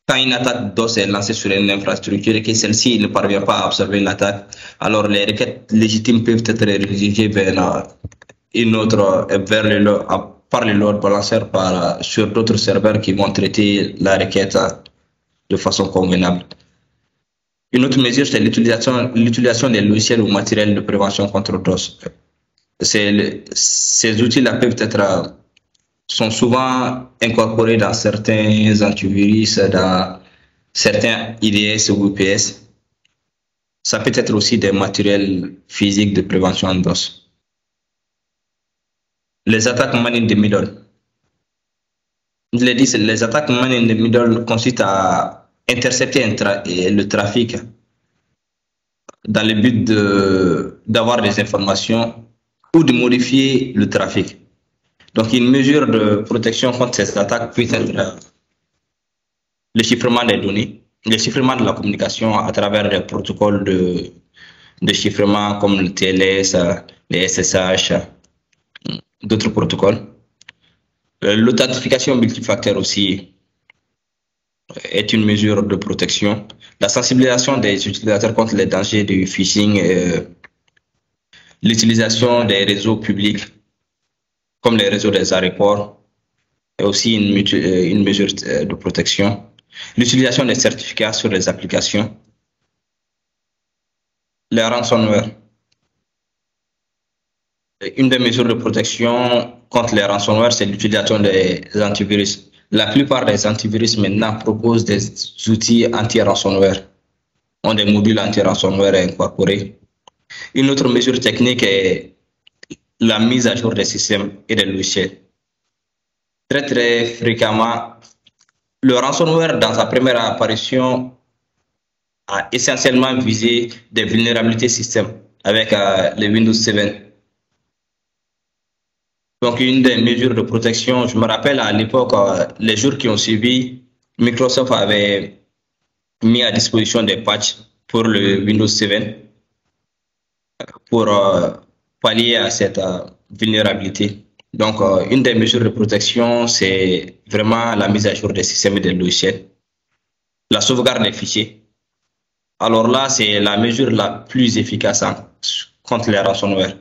Quand une attaque DOS est lancée sur une infrastructure et que celle-ci ne parvient pas à absorber l'attaque, alors les requêtes légitimes peuvent être redirigées vers une autre, par le load balancer sur d'autres serveurs qui vont traiter la requête de façon convenable. Une autre mesure, c'est l'utilisation des logiciels ou matériels de prévention contre DOS. Ces outils-là sont souvent incorporés dans certains antivirus, dans certains IDS ou UPS. Ça peut être aussi des matériels physiques de prévention en DOS. Les attaques man in the middle. Je l'ai dit, les attaques man in the middle consistent à intercepter le trafic dans le but d'avoir des informations ou de modifier le trafic. Donc, une mesure de protection contre ces attaques peut être le chiffrement des données, le chiffrement de la communication à travers des protocoles de chiffrement comme le TLS, les SSH, d'autres protocoles. L'authentification multifacteur aussi est une mesure de protection. La sensibilisation des utilisateurs contre les dangers du phishing, l'utilisation des réseaux publics comme les réseaux des aéroports est aussi une mesure de protection. L'utilisation des certificats sur les applications. Les ransomware. Une des mesures de protection contre les ransomware, c'est l'utilisation des antivirus. La plupart des antivirus maintenant proposent des outils anti-ransomware, ont des modules anti-ransomware incorporés. Une autre mesure technique est la mise à jour des systèmes et des logiciels. Très fréquemment, le ransomware, dans sa première apparition, a essentiellement visé des vulnérabilités système avec le Windows 7. Donc, une des mesures de protection, je me rappelle à l'époque, les jours qui ont suivi, Microsoft avait mis à disposition des patchs pour le Windows 7 pour pallier à cette vulnérabilité. Donc, une des mesures de protection, c'est vraiment la mise à jour des systèmes et des logiciels. La sauvegarde des fichiers. Alors là, c'est la mesure la plus efficace contre les ransomware.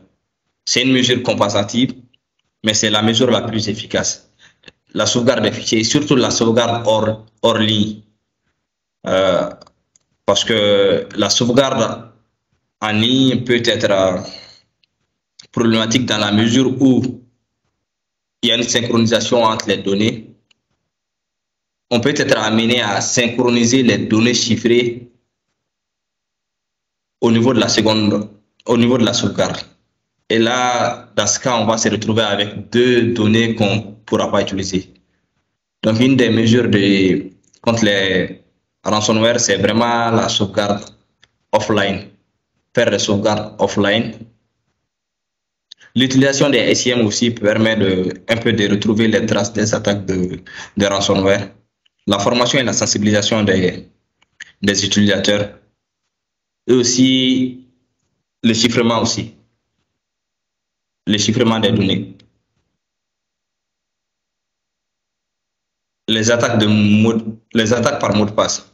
C'est une mesure compensative, mais c'est la mesure la plus efficace. La sauvegarde des fichiers, surtout la sauvegarde hors ligne. Parce que la sauvegarde en ligne peut être problématique dans la mesure où il y a une synchronisation entre les données. On peut être amené à synchroniser les données chiffrées au niveau de la sauvegarde. Et là, dans ce cas, on va se retrouver avec deux données qu'on ne pourra pas utiliser. Donc, une des mesures contre les ransomware, c'est vraiment la sauvegarde offline. Faire des sauvegardes offline. L'utilisation des SIM aussi permet un peu de retrouver les traces des attaques de ransomware. La formation et la sensibilisation des utilisateurs. Et aussi le chiffrement aussi. Le chiffrement des données. Les attaques par mot de passe.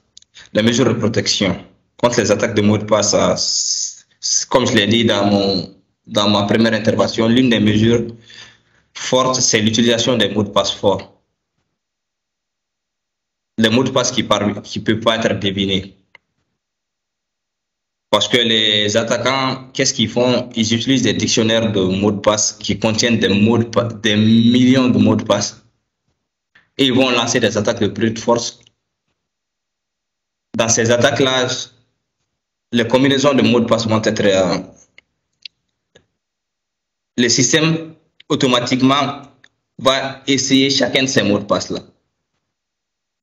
Les mesures de protection contre les attaques de mot de passe, comme je l'ai dit dans ma première intervention, l'une des mesures fortes, c'est l'utilisation des mots de passe forts. Les mots de passe qui ne peuvent pas être devinés. Parce que les attaquants, qu'est-ce qu'ils font? Ils utilisent des dictionnaires de mots de passe qui contiennent des millions de mots de passe. Et ils vont lancer des attaques de brute force. Dans ces attaques-là, les combinaisons de mots de passe vont être... le système, automatiquement, va essayer chacun de ces mots de passe-là.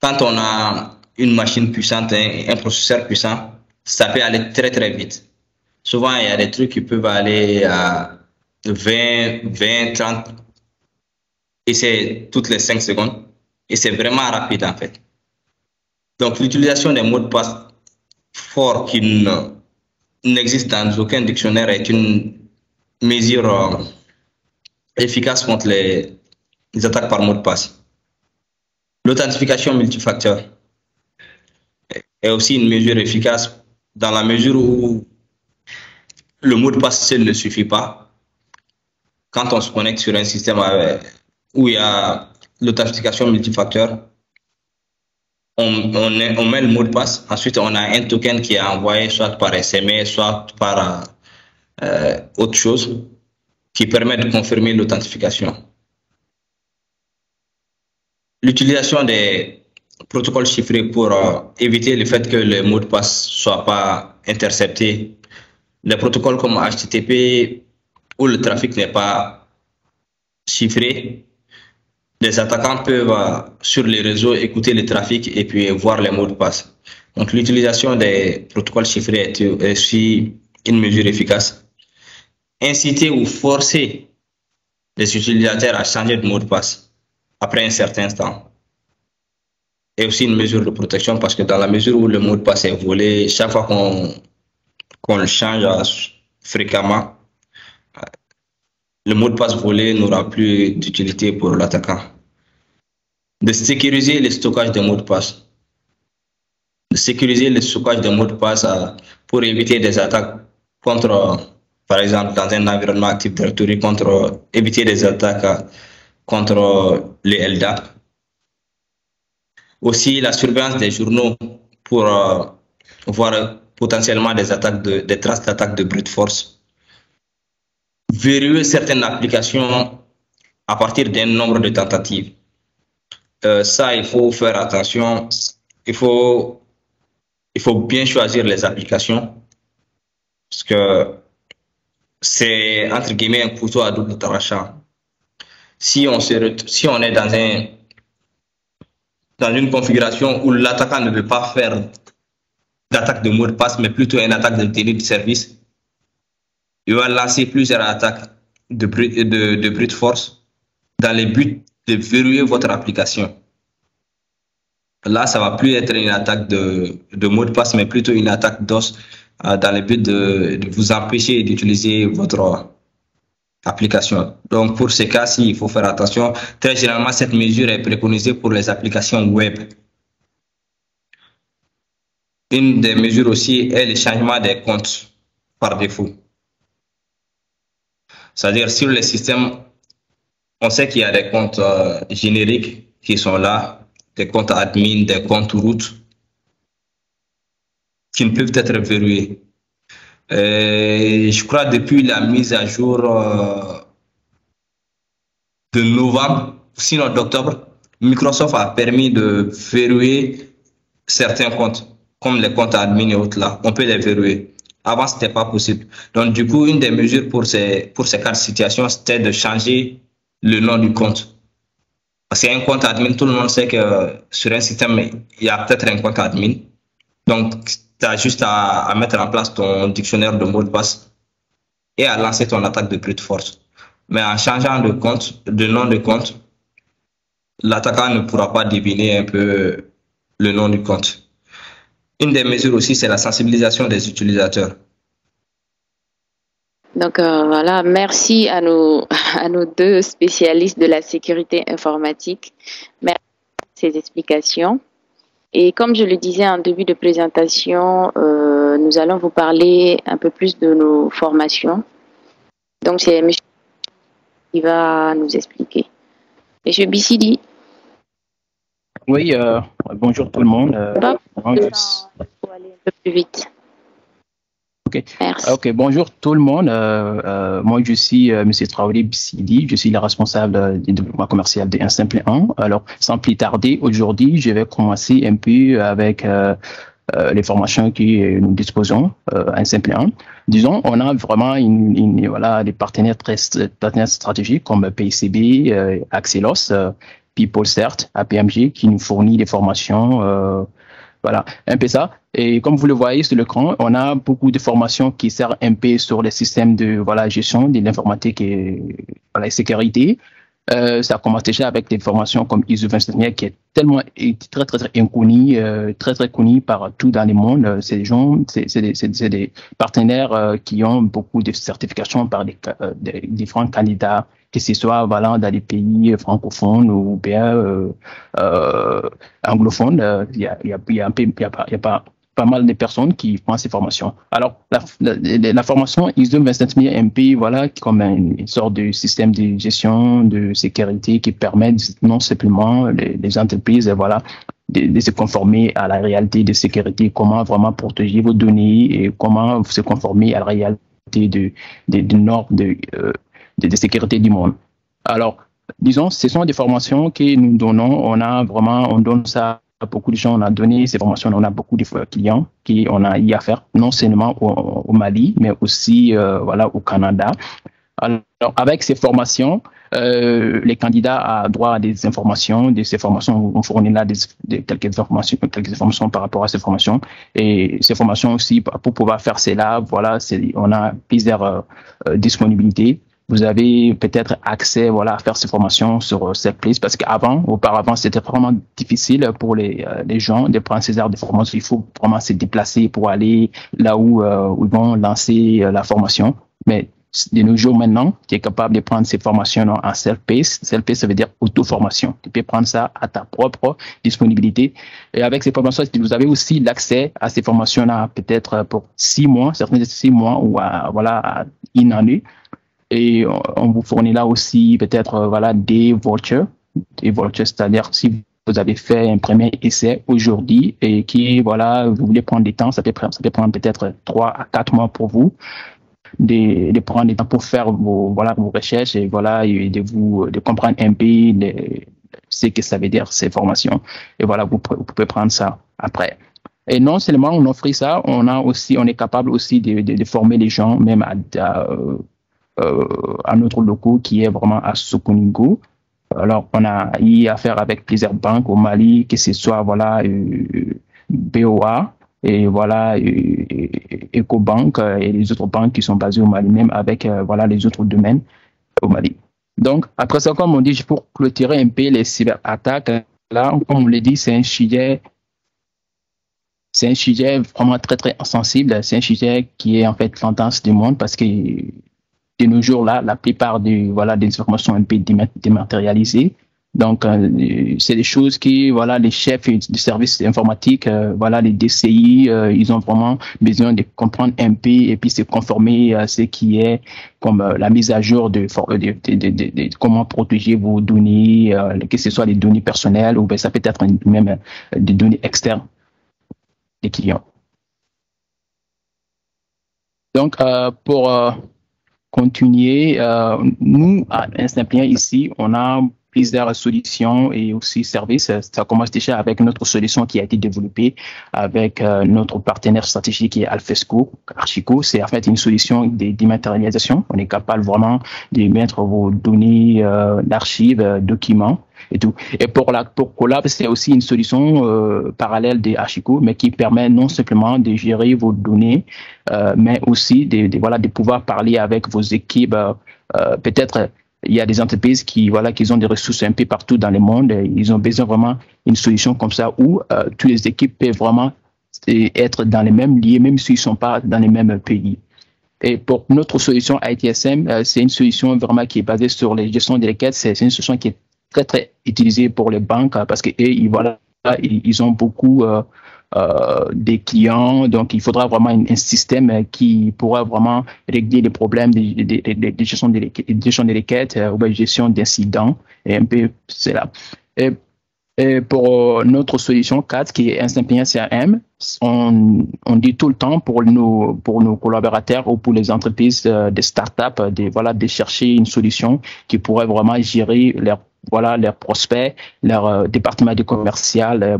Quand on a une machine puissante, un processeur puissant, ça peut aller très très vite. Souvent, il y a des trucs qui peuvent aller à 20, 30, et c'est toutes les 5 secondes. Et c'est vraiment rapide en fait. Donc l'utilisation des mots de passe forts qui n'existent dans aucun dictionnaire est une mesure efficace contre les attaques par mot de passe. L'authentification multifacteur est aussi une mesure efficace dans la mesure où le mot de passe seul ne suffit pas. Quand on se connecte sur un système où il y a l'authentification multifacteur, on met le mot de passe, ensuite on a un token qui est envoyé soit par SMS, soit par autre chose, qui permet de confirmer l'authentification. L'utilisation des protocoles chiffrés pour éviter le fait que les mots de passe ne soient pas interceptés. Les protocoles comme HTTP, où le trafic n'est pas chiffré, les attaquants peuvent sur les réseaux écouter le trafic et puis voir les mots de passe. Donc l'utilisation des protocoles chiffrés est aussi une mesure efficace. Inciter ou forcer les utilisateurs à changer de mot de passe après un certain temps est aussi une mesure de protection, parce que dans la mesure où le mot de passe est volé, chaque fois qu'on le change fréquemment, le mot de passe volé n'aura plus d'utilité pour l'attaquant. De sécuriser le stockage des mots de passe. De sécuriser le stockage des mots de passe pour éviter des attaques contre, par exemple, dans un environnement Active Directory, éviter des attaques contre les LDAP. Aussi la surveillance des journaux pour voir potentiellement des traces d'attaques de brute force. Verrouiller certaines applications à partir d'un nombre de tentatives. Ça, il faut faire attention. Il faut bien choisir les applications, parce que c'est entre guillemets un couteau à double tranchant. Si on est dans une configuration où l'attaquant ne veut pas faire d'attaque de mot de passe, mais plutôt une attaque de déni de service, il va lancer plusieurs attaques de brute force dans le but de verrouiller votre application. Là, ça va plus être une attaque de mot de passe, mais plutôt une attaque DOS dans le but de vous empêcher d'utiliser votre application. Donc, pour ces cas-ci, il faut faire attention. Très généralement, cette mesure est préconisée pour les applications web. Une des mesures aussi est le changement des comptes par défaut. C'est-à-dire, sur les systèmes, on sait qu'il y a des comptes génériques qui sont là, des comptes admin, des comptes root, qui ne peuvent être verrouillés. Je crois depuis la mise à jour de novembre, sinon d'octobre, Microsoft a permis de verrouiller certains comptes, comme les comptes admin et autres là. On peut les verrouiller. Avant, ce n'était pas possible. Donc, du coup, une des mesures pour ces cas de situation, c'était de changer le nom du compte. Parce qu'un compte admin, tout le monde sait que sur un système, il y a peut-être un compte admin. Donc, tu as juste à mettre en place ton dictionnaire de mots de passe et à lancer ton attaque de brute force. Mais en changeant de nom de compte, l'attaquant ne pourra pas deviner un peu le nom du compte. Une des mesures aussi, c'est la sensibilisation des utilisateurs. Donc voilà, merci à nos deux spécialistes de la sécurité informatique. Merci pour ces explications. Et comme je le disais en début de présentation, nous allons vous parler un peu plus de nos formations. Donc c'est M. qui va nous expliquer. M. Bissidi. Oui, bonjour tout le monde. Pour aller un peu plus vite. Okay. Merci. Ok, bonjour tout le monde. Moi, je suis M. Traoré Bissidi. Je suis le responsable du développement commercial de 1 Simple 1. Alors, sans plus tarder, aujourd'hui, je vais commencer un peu avec les formations que nous disposons, 1 Simple 1. Disons, on a vraiment voilà, des partenaires stratégiques comme PICB, Axelos, PeopleCert, APMG, qui nous fournit des formations. Voilà, un peu ça. Et comme vous le voyez sur l'écran, on a beaucoup de formations qui servent un peu sur les systèmes de gestion de l'informatique et la sécurité. Ça commence déjà avec des formations comme ISO 27000 qui est tellement très inconnu, très connu partout dans le monde. C'est des partenaires qui ont beaucoup de certifications par des différents candidats, que ce soit dans les pays francophones ou bien anglophones. Il y a pas mal de personnes qui font ces formations. Alors, la formation ISO 27000 MP, voilà, comme une sorte de système de gestion de sécurité qui permet non simplement les entreprises, voilà, de se conformer à la réalité de sécurité, comment vraiment protéger vos données et comment se conformer à la réalité de normes de sécurité du monde. Alors, disons, ce sont des formations que nous donnons, on donne ça à beaucoup de gens, on a donné ces formations, on a beaucoup de clients qui on a eu à faire, non seulement au Mali, mais aussi au Canada. Alors, avec ces formations, les candidats ont droit à des informations. De ces formations, on fournit là quelques informations par rapport à ces formations. Et ces formations aussi, pour pouvoir faire cela, voilà, on a plusieurs disponibilités. Vous avez peut-être accès à faire ces formations sur cette place parce auparavant, c'était vraiment difficile pour les gens de prendre ces heures de formation. Il faut vraiment se déplacer pour aller là où ils vont lancer la formation. Mais de nos jours maintenant, tu es capable de prendre ces formations en self-paced. Self-paced, ça veut dire auto-formation. Tu peux prendre ça à ta propre disponibilité. Et avec ces formations, vous avez aussi l'accès à ces formations-là peut-être pour 6 mois, certaines 6 mois ou à une année. Et on vous fournit là aussi peut-être des vouchers, c'est-à-dire si vous avez fait un premier essai aujourd'hui et qui vous voulez prendre du temps, ça peut prendre peut-être 3 à 4 mois pour vous de prendre du temps pour faire vos recherches et de comprendre un peu ce que ça veut dire ces formations. Et vous pouvez prendre ça après. Et non seulement on offre ça, on est capable aussi de former les gens même à notre locaux qui est vraiment à Sokonigo. Alors, on a eu affaire avec plusieurs banques au Mali, que ce soit BOA et Ecobank et les autres banques qui sont basées au Mali, même avec les autres domaines au Mali. Donc, après ça, comme on dit, pour clôturer un peu les cyberattaques, là, comme on l'a dit, c'est un sujet vraiment très sensible. C'est un sujet qui est en fait tendance du monde parce que de nos jours là, la plupart des informations un peu dématérialisées. Donc, c'est des choses qui, les chefs du service informatique, les DCI, ils ont vraiment besoin de comprendre un peu et puis se conformer à ce qui est comme la mise à jour de comment protéger vos données, que ce soit des données personnelles ou bien ça peut être même des données externes des clients. Donc, pour continuer, nous, à 1 Simple 1 ici, on a plusieurs solutions et aussi services. Ça commence déjà avec notre solution qui a été développée avec notre partenaire stratégique qui est Alfesco, Archico. C'est en fait une solution de dématérialisation. On est capable vraiment de mettre vos données d'archives, documents et tout. Et pour Collab, c'est aussi une solution parallèle de Archico, mais qui permet non simplement de gérer vos données, mais aussi de pouvoir parler avec vos équipes peut-être il y a des entreprises qui ont des ressources un peu partout dans le monde. Ils ont besoin vraiment d'une solution comme ça où toutes les équipes peuvent vraiment être dans les mêmes lieux, même s'ils ne sont pas dans les mêmes pays. Et pour notre solution ITSM, c'est une solution vraiment qui est basée sur les gestions des requêtes. C'est une solution qui est très, très utilisée pour les banques parce que ils ont beaucoup des clients. Donc, il faudra vraiment un système qui pourra vraiment régler les problèmes de gestion des requêtes ou de gestion d'incidents. Et un peu, c'est là. Et pour notre solution 4, qui est Insightplan CRM, on dit tout le temps pour nos collaborateurs ou pour les entreprises des startups de chercher une solution qui pourrait vraiment gérer leurs prospects, leur département de commercial,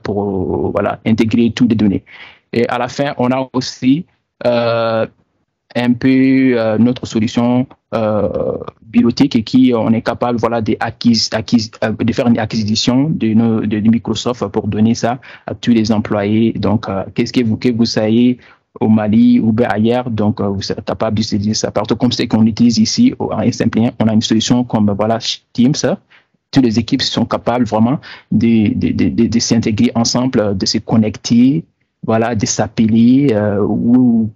pour intégrer toutes les données. Et à la fin, on a aussi un peu notre solution bureautique qui on est capable de faire une acquisition de Microsoft pour donner ça à tous les employés. Donc qu'est-ce que vous savez au Mali ou ailleurs, donc vous serez capable d'utiliser ça. Partout comme c'est qu'on utilise ici en Insightplan, on a une solution comme Teams. Toutes les équipes sont capables vraiment de s'intégrer ensemble, de se connecter, de s'appeler ou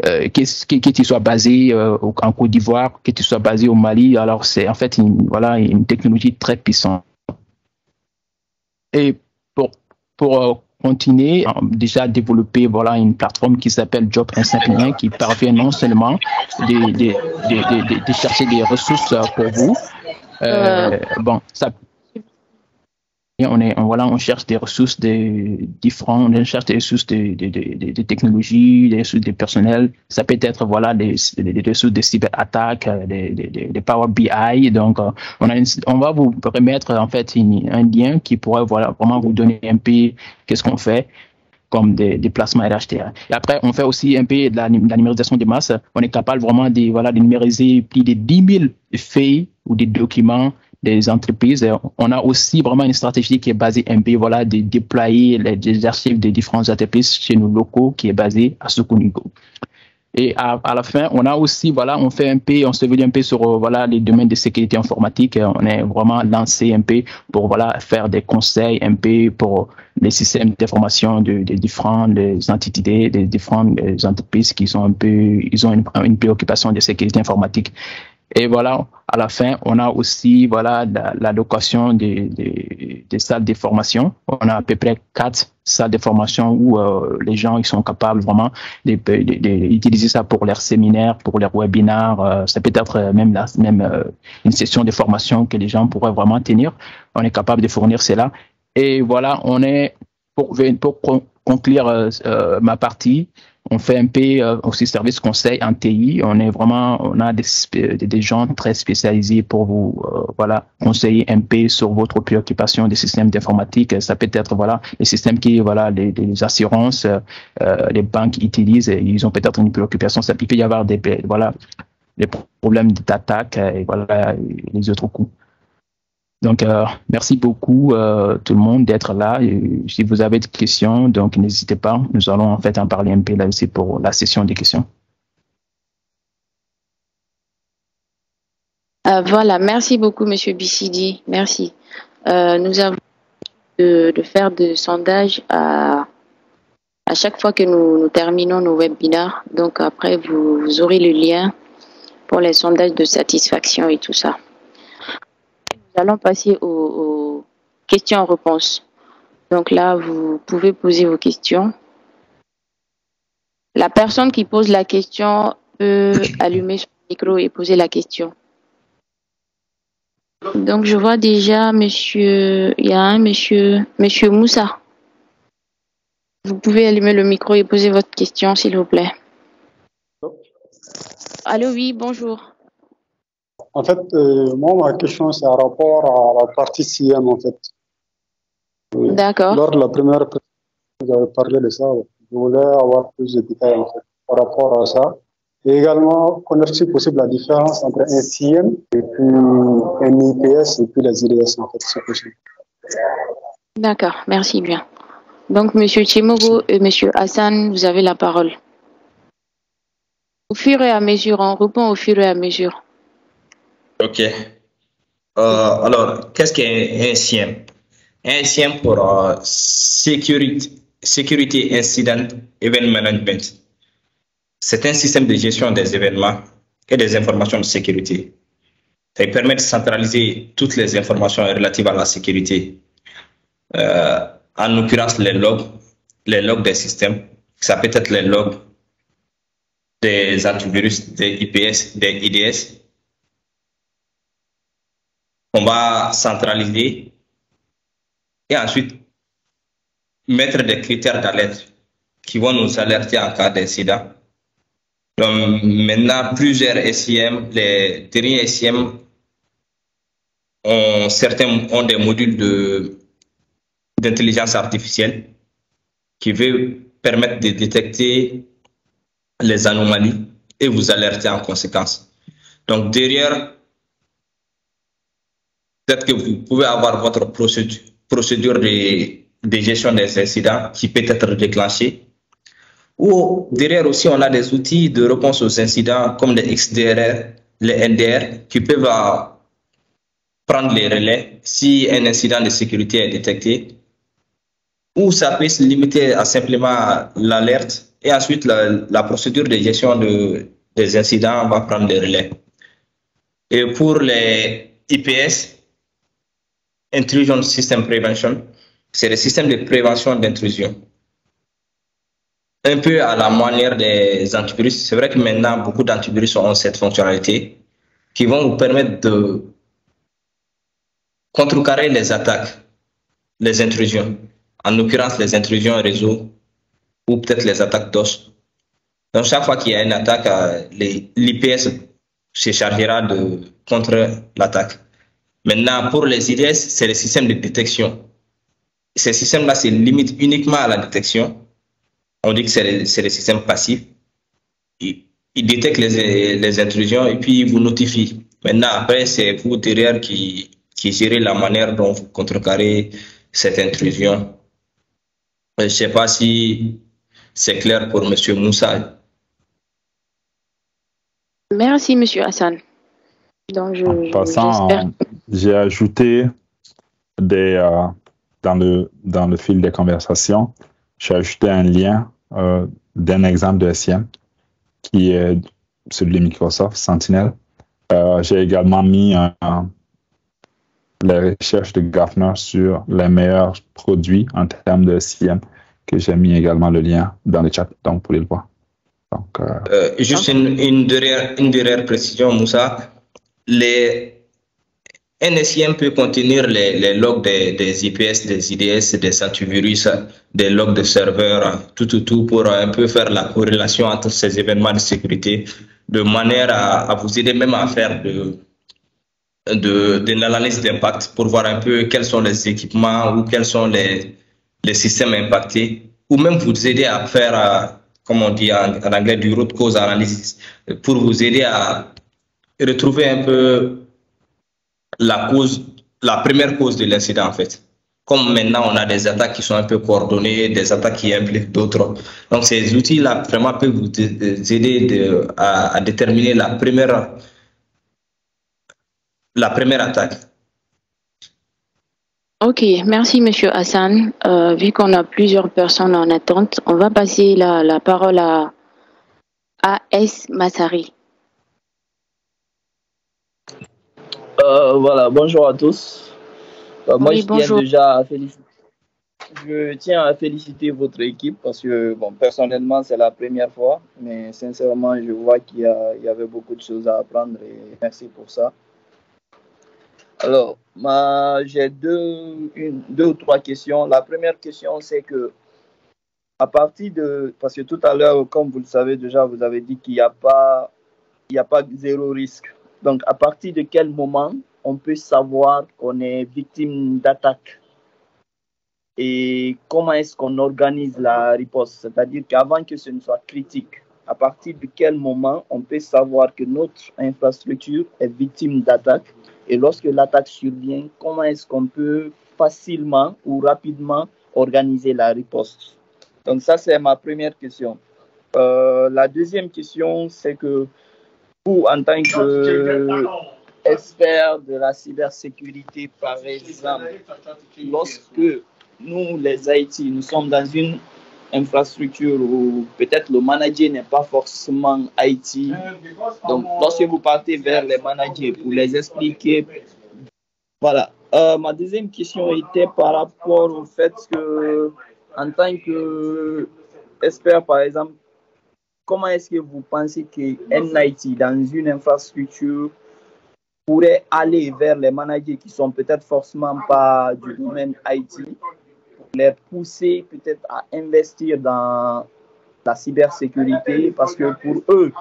que tu sois basé en Côte d'Ivoire, que tu sois basé au Mali. Alors, c'est en fait une technologie très puissante. Et pour continuer, déjà développer une plateforme qui s'appelle Job Insightplan qui parvient non seulement de chercher des ressources pour vous. On cherche des ressources différentes, on cherche des ressources de technologie, des ressources de personnel. Ça peut être des ressources de cyberattaque, des Power BI. Donc, on va vous remettre en fait un lien qui pourrait vraiment vous donner un peu qu'est-ce qu'on fait comme des placements RHTA. Et après, on fait aussi un peu de la numérisation de masse. On est capable vraiment de numériser plus de 10 000 feuilles ou des documents des entreprises. On a aussi vraiment une stratégie qui est basée un peu de déployer les archives des différentes entreprises chez nos locaux qui est basée à Sokonigo. Et à la fin, on a aussi, on se veut un peu sur les domaines de sécurité informatique. On est vraiment lancé un peu pour faire des conseils un peu pour les systèmes d'information des différentes entités, des différentes entreprises qui sont ils ont une préoccupation de sécurité informatique. Et à la fin, on a aussi la location des salles de formation. On a à peu près 4 salles de formation où les gens ils sont capables vraiment d'utiliser ça pour leurs séminaires, pour leurs webinaires. Ça peut être même une session de formation que les gens pourraient vraiment tenir. On est capable de fournir cela. Et on est pour conclure ma partie. On fait un peu aussi service conseil en TI. On a des gens très spécialisés pour vous conseiller un peu sur votre préoccupation des systèmes d'informatique. Ça peut être les systèmes qui les assurances, les banques utilisent. Ils ont peut-être une préoccupation. Il peut y avoir des problèmes d'attaque et les autres coûts. Donc, merci beaucoup tout le monde d'être là. Et si vous avez des questions, donc n'hésitez pas. Nous allons en fait en parler un peu là aussi pour la session des questions. Merci beaucoup, Monsieur Bissidi. Merci. Nous avons de faire des sondages à chaque fois que nous terminons nos webinaires. Donc après, vous aurez le lien pour les sondages de satisfaction et tout ça. Nous allons passer aux questions-réponses. Donc là, vous pouvez poser vos questions. La personne qui pose la question peut allumer son micro et poser la question. Donc, je vois déjà monsieur Moussa. Vous pouvez allumer le micro et poser votre question, s'il vous plaît. Allô, oui, bonjour. En fait, moi, ma question, c'est par rapport à la partie CIEM, en fait. D'accord. Lors de la première présentation, vous avez parlé de ça. Je voulais avoir plus de détails, en fait, par rapport à ça. Et également, connaître si possible la différence entre un CIEM et puis un IPS et puis les IDS, en fait, c'est possible. D'accord, merci bien. Donc, monsieur Chimogo et monsieur Hassan, vous avez la parole. Au fur et à mesure, on répond au fur et à mesure. OK. Alors, qu'est-ce qu'un SIEM? Un SIEM pour Security Incident Event Management. C'est un système de gestion des événements et des informations de sécurité. Ça permet de centraliser toutes les informations relatives à la sécurité. En l'occurrence, les logs des systèmes. Ça peut être les logs des antivirus, des IPS, des IDS. On va centraliser et ensuite mettre des critères d'alerte qui vont nous alerter en cas d'incident. Donc maintenant, plusieurs SIM, les derniers SIM certains ont des modules d'intelligence artificielle qui veut permettre de détecter les anomalies et vous alerter en conséquence. Donc derrière, peut-être que vous pouvez avoir votre procédure de gestion des incidents qui peut être déclenchée. Ou derrière aussi, on a des outils de réponse aux incidents comme les XDR, les NDR qui peuvent prendre les relais si un incident de sécurité est détecté. Ou ça peut se limiter à simplement l'alerte et ensuite la procédure de gestion des incidents va prendre les relais. Et pour les IPS, Intrusion System Prevention, c'est le système de prévention d'intrusion. Un peu à la manière des antivirus, c'est vrai que maintenant beaucoup d'antivirus ont cette fonctionnalité qui vont vous permettre de contrecarrer les attaques, les intrusions, en l'occurrence les intrusions réseau ou peut-être les attaques DOS. Donc chaque fois qu'il y a une attaque, l'IPS se chargera de contre l'attaque. Maintenant, pour les IDS, c'est le système de détection. Ces systèmes-là se limitent uniquement à la détection. On dit que c'est le système passif. Il détecte les intrusions et puis il vous notifie. Maintenant, après, c'est vous derrière qui gérez la manière dont vous contrecarrez cette intrusion. Je ne sais pas si c'est clair pour M. Moussa. Merci, M. Hassan. Donc, en passant, j'ai ajouté dans le fil des conversations, j'ai ajouté un lien d'un exemple de SIEM qui est celui de Microsoft, Sentinel. J'ai également mis les recherches de Gartner sur les meilleurs produits en termes de SIEM, que j'ai mis également le lien dans le chat, donc vous pouvez le voir. Donc, juste une dernière précision, Moussa. Un SIEM peut contenir les logs des IPS, des IDS, des antivirus, des logs de serveurs, tout pour un peu faire la corrélation entre ces événements de sécurité, de manière à vous aider même à faire de l'analyse d'impact pour voir un peu quels sont les équipements ou quels sont les systèmes impactés, ou même vous aider à faire, comme on dit en anglais, du root cause analysis, pour vous aider à retrouver un peu la première cause de l'incident en fait. Comme maintenant on a des attaques qui sont un peu coordonnées, des attaques qui impliquent d'autres. Donc ces outils-là vraiment peuvent vous aider à déterminer la première attaque. Ok, merci Monsieur Hassan. Vu qu'on a plusieurs personnes en attente, on va passer la parole à A.S. Massari. Voilà, bonjour à tous. Moi, Oui, bonjour. Je tiens à féliciter votre équipe parce que, bon, personnellement, c'est la première fois, mais sincèrement, je vois qu'il y avait beaucoup de choses à apprendre et merci pour ça. Alors, j'ai deux ou trois questions. La première question, c'est que, parce que tout à l'heure, comme vous le savez déjà, vous avez dit qu'il n'y a pas zéro risque. Donc, à partir de quel moment on peut savoir qu'on est victime d'attaque? Et comment est-ce qu'on organise la riposte? C'est-à-dire qu'avant que ce ne soit critique, à partir de quel moment on peut savoir que notre infrastructure est victime d'attaque? Et lorsque l'attaque survient, comment est-ce qu'on peut facilement ou rapidement organiser la riposte? Donc ça, c'est ma première question. La deuxième question, c'est que vous, en tant expert de la cybersécurité, par exemple, lorsque nous, les IT, nous sommes dans une infrastructure où peut-être le manager n'est pas forcément IT. Donc, lorsque vous partez vers les managers pour les expliquer, voilà. Ma deuxième question était par rapport au fait que, en tant qu'expert, par exemple, comment est-ce que vous pensez qu'un IT dans une infrastructure pourrait aller vers les managers qui sont peut-être forcément pas du domaine IT, pour les pousser peut-être à investir dans la cybersécurité, parce que pour eux,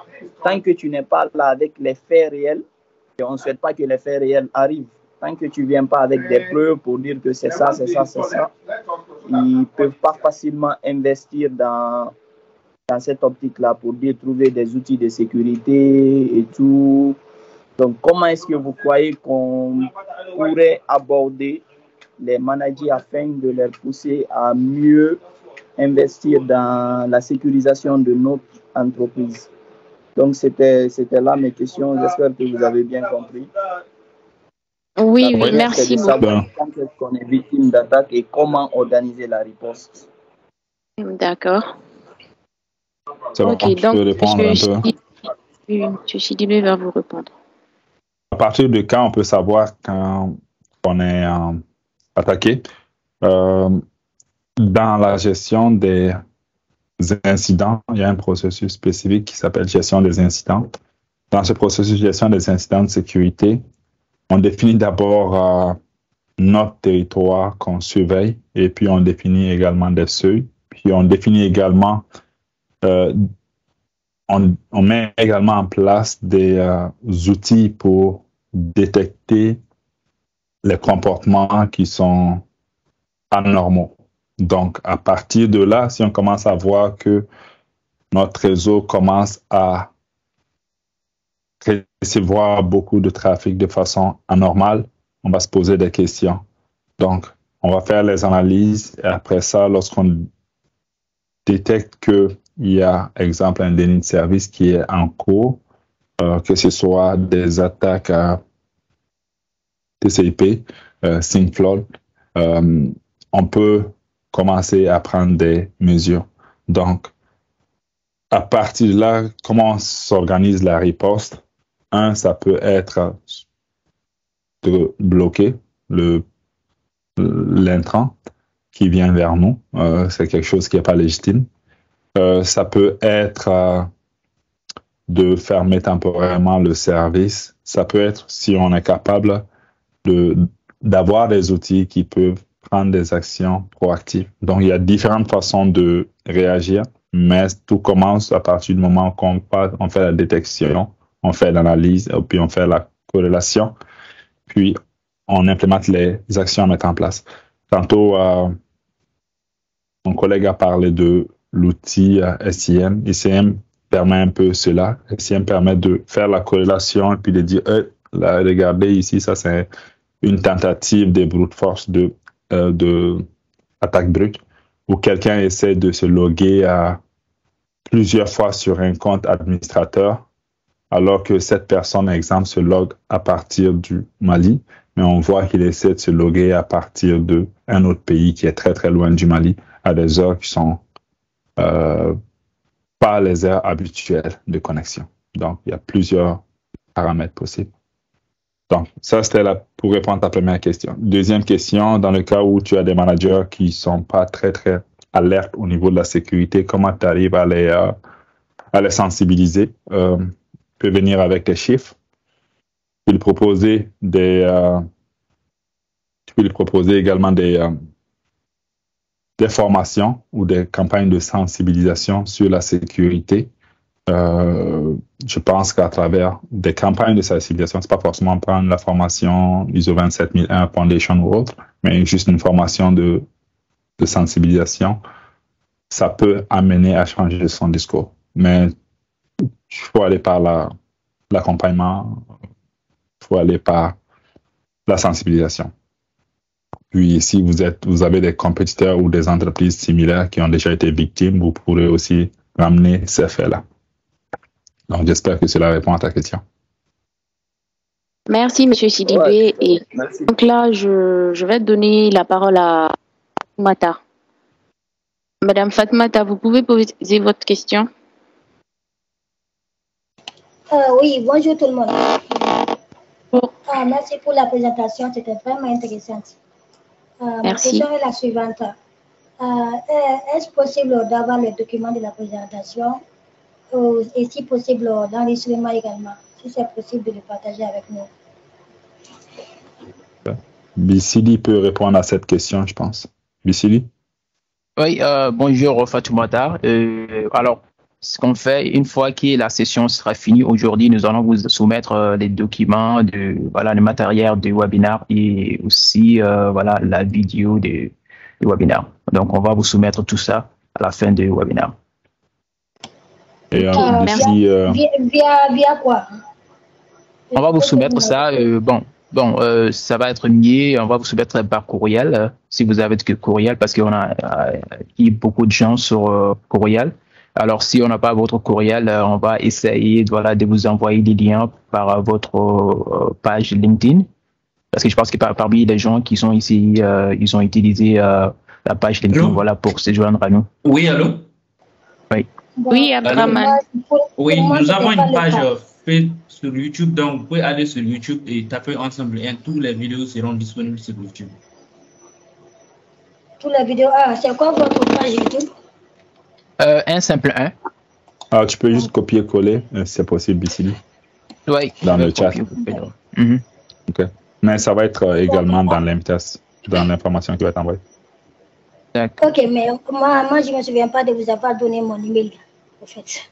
tant que tu n'es pas là avec les faits réels, et on ne souhaite pas que les faits réels arrivent, tant que tu ne viens pas avec des preuves pour dire que c'est ça, c'est ça, c'est ça, ils ne peuvent pas facilement investir dans cette optique-là pour trouver des outils de sécurité et tout. Donc, comment est-ce que vous croyez qu'on pourrait aborder les managers afin de les pousser à mieux investir dans la sécurisation de notre entreprise? Donc, c'était là mes questions. J'espère que vous avez bien compris. Oui, merci beaucoup. Quand est-ce qu'on est victime d'attaque et comment organiser la riposte? D'accord. C'est bon, Ok, je donc peux répondre un peu. M. Sidibé va vous répondre. À partir de quand on peut savoir quand on est attaqué? Dans la gestion des incidents, il y a un processus spécifique qui s'appelle gestion des incidents. Dans ce processus de gestion des incidents de sécurité, on définit d'abord notre territoire qu'on surveille et puis on définit également des seuils. Puis on définit également, on met également en place des outils pour détecter les comportements qui sont anormaux. Donc, à partir de là, si on commence à voir que notre réseau commence à recevoir beaucoup de trafic de façon anormale, on va se poser des questions. Donc, on va faire les analyses et après ça, lorsqu'on détecte qu'il y a, exemple, un déni de service qui est en cours, que ce soit des attaques à TCP, SYNCFLOD, on peut commencer à prendre des mesures. Donc, à partir de là, comment s'organise la riposte? Un, ça peut être de bloquer l'intrant qui vient vers nous. C'est quelque chose qui n'est pas légitime. Ça peut être de fermer temporairement le service. Ça peut être, si on est capable, d'avoir des outils qui peuvent prendre des actions proactives. Donc, il y a différentes façons de réagir, mais tout commence à partir du moment qu'on fait la détection, on fait l'analyse, puis on fait la corrélation, puis on implémente les actions à mettre en place. Tantôt, mon collègue a parlé de l'outil SIEM. SIEM permet un peu cela. SIEM permet de faire la corrélation et puis de dire, là, regardez ici, ça c'est une tentative de brute force de attaque brute où quelqu'un essaie de se loguer plusieurs fois sur un compte administrateur alors que cette personne, exemple, se logue à partir du Mali, mais on voit qu'il essaie de se loguer à partir d'un autre pays qui est très très loin du Mali à des heures qui sont pas les heures habituelles de connexion. Donc, il y a plusieurs paramètres possibles. Donc, ça, c'était pour répondre à ta première question. Deuxième question, dans le cas où tu as des managers qui ne sont pas très, très alertes au niveau de la sécurité, comment tu arrives à les sensibiliser? Tu peux venir avec des chiffres. Tu peux lui proposer également des formations ou des campagnes de sensibilisation sur la sécurité. Je pense qu'à travers des campagnes de sensibilisation, c'est pas forcément prendre la formation ISO 27001 Foundation ou autre, mais juste une formation de sensibilisation, ça peut amener à changer son discours. Mais il faut aller par l'accompagnement, il faut aller par la sensibilisation. Puis, si vous avez des compétiteurs ou des entreprises similaires qui ont déjà été victimes, vous pourrez aussi ramener ces faits-là. Donc, j'espère que cela répond à ta question. Merci, Monsieur Sidibé. Ouais, Et merci. donc là, je vais donner la parole à Fatmata. Madame Fatmata, vous pouvez poser votre question? Oui, bonjour tout le monde. Bonjour. Merci pour la présentation, c'était vraiment intéressante. Ma Merci. question est la suivante. Est-ce possible d'avoir le document de la présentation et si possible l'enregistrement également, si c'est possible de le partager avec nous? Bissili peut répondre à cette question, je pense. Bissili? Oui, bonjour Fatoumata. Alors, ce qu'on fait, une fois que la session sera finie aujourd'hui, nous allons vous soumettre les documents, le matériel du webinaire et aussi voilà, la vidéo du webinaire. Donc, on va vous soumettre tout ça à la fin du webinaire. Et merci. Via quoi? On va vous soumettre ça. Ça va être mieux. On va vous soumettre par courriel, si vous avez que courriel, parce qu'on a beaucoup de gens sur courriel. Alors, si on n'a pas votre courriel, on va essayer de vous envoyer des liens par votre page LinkedIn. Parce que je pense que parmi les gens qui sont ici, ils ont utilisé la page LinkedIn pour se joindre à nous. Oui, allô? Oui. Oui, Abdraman. Oui, nous avons une page faite sur YouTube, donc vous pouvez aller sur YouTube et taper Ensemble 1. Toutes les vidéos seront disponibles sur YouTube. Toutes les vidéos. C'est quoi votre page YouTube? Un simple 1. Alors, tu peux juste copier-coller, c'est possible, Bissili. Oui. Dans le chat. OK. Mais ça va être également dans l'invitation, dans l'information qui va être envoyée. Ok, mais moi, je ne me souviens pas de vous avoir donné mon email, en fait.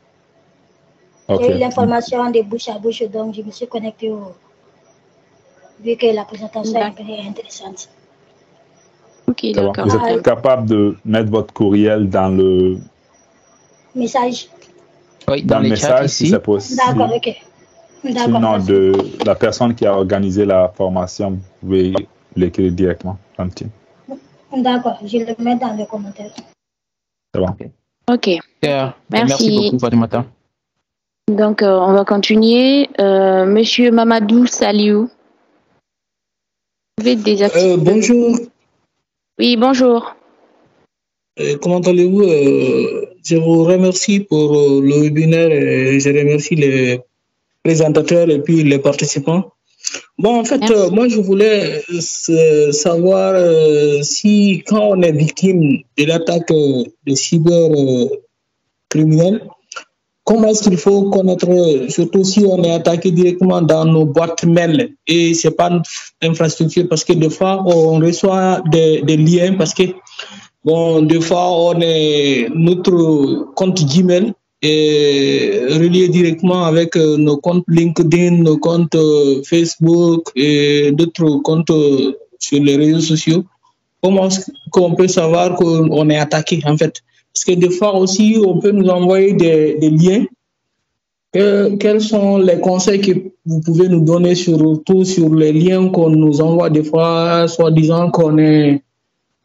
J'ai eu l'information de bouche à bouche, donc je me suis connecté vu que la présentation est intéressante. Ok, d'accord. Vous êtes capable de mettre votre courriel dans le message? Oui, dans le message, si c'est possible. D'accord, ok. Sinon, de la personne qui a organisé la formation, vous pouvez l'écrire directement dans le team. D'accord, je le mets dans les commentaires. C'est bon. Ok. Merci beaucoup, Fatoumata. Donc, on va continuer. Monsieur Mamadou Saliou. Vous pouvez désactiver. Bonjour. Oui, bonjour. Comment allez-vous? Je vous remercie pour le webinaire et je remercie les présentateurs et puis les participants. Bon, en fait, moi, je voulais savoir si, quand on est victime de l'attaque de cybercriminels, comment est-ce qu'il faut connaître, surtout si on est attaqué directement dans nos boîtes mail et c'est pas une infrastructure, parce que des fois, on reçoit des liens, parce que, bon, des fois, on est notre compte Gmail est relié directement avec nos comptes LinkedIn, nos comptes Facebook et d'autres comptes sur les réseaux sociaux. Comment est-ce qu'on peut savoir qu'on est attaqué, en fait? Parce que des fois aussi, on peut nous envoyer des liens. Quels sont les conseils que vous pouvez nous donner surtout sur les liens qu'on nous envoie des fois, soi-disant qu'on est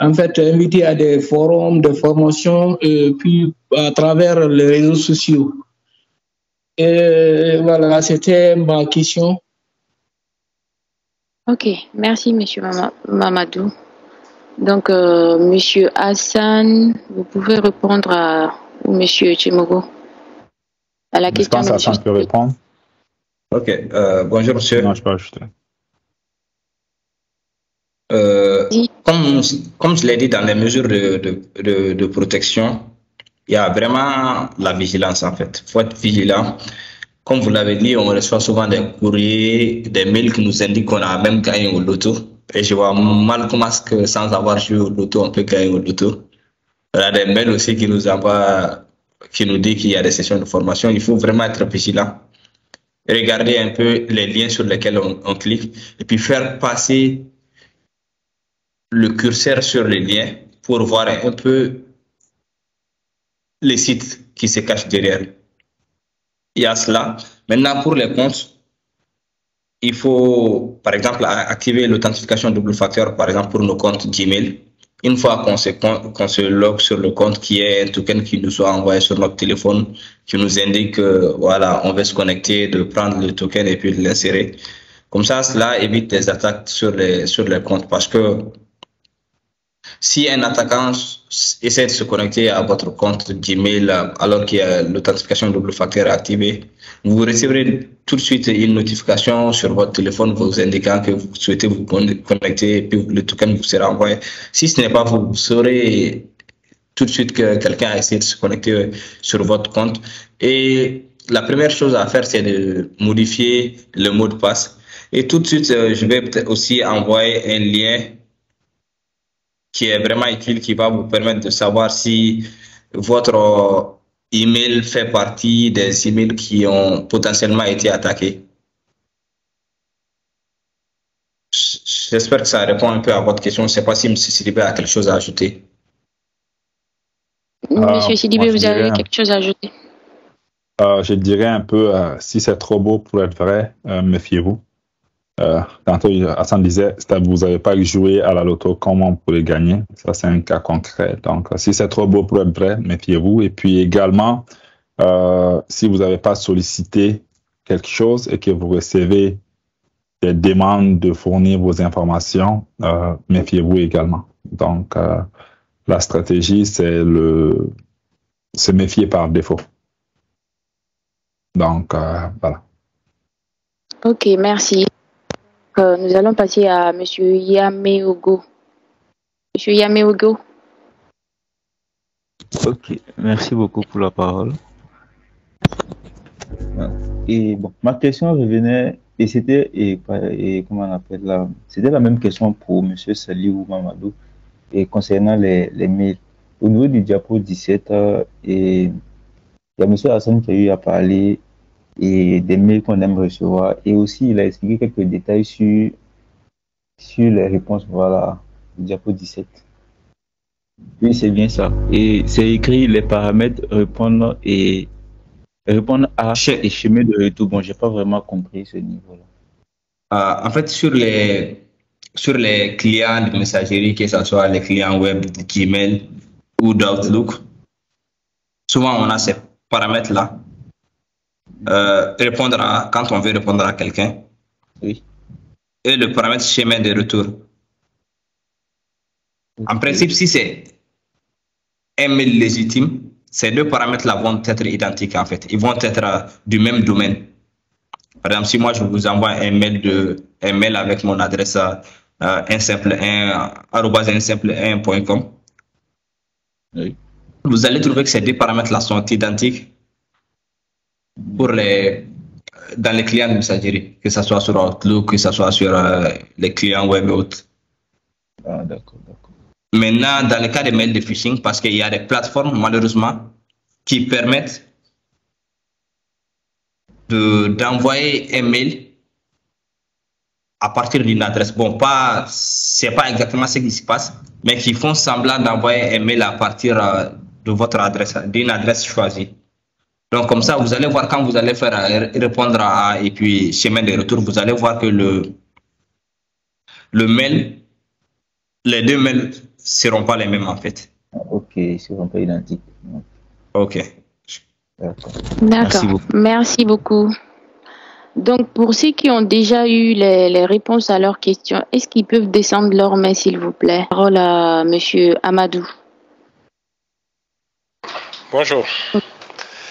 en fait invité à des forums, des formations, puis à travers les réseaux sociaux. Et voilà, c'était ma question. Ok, merci Monsieur Mamadou. Donc, Monsieur Hassan, vous pouvez répondre ou Monsieur Chimogo à la question. Je pense que Hassan peut répondre. Ok, bonjour Monsieur. Non, je peux ajouter. Comme je l'ai dit, dans les mesures de protection, il y a vraiment la vigilance en fait. Il faut être vigilant. Comme vous l'avez dit, on reçoit souvent des courriers, des mails qui nous indiquent qu'on a même gagné au loto. Et je vois mal comment est-ce que sans avoir joué au loto, on peut gagner au loto. Il y a des mails aussi qui nous envoient, qui nous disent qu'il y a des sessions de formation. Il faut vraiment être vigilant. Regarder un peu les liens sur lesquels on clique et puis faire passer le curseur sur les liens pour voir un peu les sites qui se cachent derrière. Il y a cela. Maintenant, pour les comptes, il faut, par exemple, activer l'authentification double facteur, par exemple, pour nos comptes Gmail. Une fois qu'on se log sur le compte, qui est un token qui nous soit envoyé sur notre téléphone, qui nous indique que, voilà, on veut se connecter, de prendre le token et puis de l'insérer. Comme ça, cela évite des attaques sur les comptes parce que si un attaquant essaie de se connecter à votre compte Gmail alors qu'il y a l'authentification double facteur activée, vous recevrez tout de suite une notification sur votre téléphone vous indiquant que vous souhaitez vous connecter et puis le token vous sera envoyé. Si ce n'est pas vous, vous saurez tout de suite que quelqu'un a essayé de se connecter sur votre compte. Et la première chose à faire, c'est de modifier le mot de passe. Et tout de suite, je vais peut-être aussi envoyer un lien qui est vraiment utile, qui va vous permettre de savoir si votre email fait partie des emails qui ont potentiellement été attaqués. J'espère que ça répond un peu à votre question. Je ne sais pas si M. Sidibé a quelque chose à ajouter. Monsieur Sidibé, vous avez quelque chose à ajouter? Je dirais un peu, si c'est trop beau pour être vrai, méfiez-vous. Tantôt, Hassan disait, vous n'avez pas joué à la loto, comment vous pouvez gagner? Ça, c'est un cas concret. Donc, si c'est trop beau pour être vrai, méfiez-vous. Et puis également, si vous n'avez pas sollicité quelque chose et que vous recevez des demandes de fournir vos informations, méfiez-vous également. Donc, la stratégie, c'est se méfier par défaut. Donc, voilà. Ok, merci. Nous allons passer à M. Yameogo. M. Yameogo. Ok, merci beaucoup pour la parole. Et bon, ma question revenait, et c'était, comment on appelle là, c'était la même question pour M. Saliou Mamadou, et concernant les mails. Au niveau du diapo 17, et il y a M. Hassan qui a eu à parler et des mails qu'on aime recevoir, et aussi il a expliqué quelques détails sur les réponses, voilà, du diapo 17. Oui, c'est bien ça. Et c'est écrit les paramètres répondre à et chemin de retour. Bon, j'ai pas vraiment compris ce niveau-là. En fait, sur les clients de messagerie, que ce soit les clients web de Gmail ou d'Outlook, souvent on a ces paramètres-là. Quand on veut répondre à quelqu'un. Oui. Et le paramètre chemin de retour. En principe, si c'est un mail légitime, ces deux paramètres-là vont être identiques en fait. Ils vont être du même domaine. Par exemple, si moi je vous envoie un mail avec mon adresse @1simple1.com, oui. Vous allez trouver que ces deux paramètres-là sont identiques dans les clients de messagerie, que ce soit sur Outlook, que ce soit sur les clients web et autres. Ah, d'accord. Maintenant, dans le cas des mails de phishing, parce qu'il y a des plateformes, malheureusement, qui permettent d'envoyer un mail à partir d'une adresse. Bon, c'est pas exactement ce qui se passe, mais qui font semblant d'envoyer un mail à partir de votre adresse, d'une adresse choisie. Donc, comme ça, vous allez voir quand vous allez faire répondre et puis chemin de retour, vous allez voir que le mail, les deux mails ne seront pas les mêmes en fait. Ok, ils ne seront pas identiques. Ok. D'accord. Merci beaucoup. Donc, pour ceux qui ont déjà eu les réponses à leurs questions, est-ce qu'ils peuvent descendre leur main, s'il vous plaît? Parole à M. Amadou. Bonjour.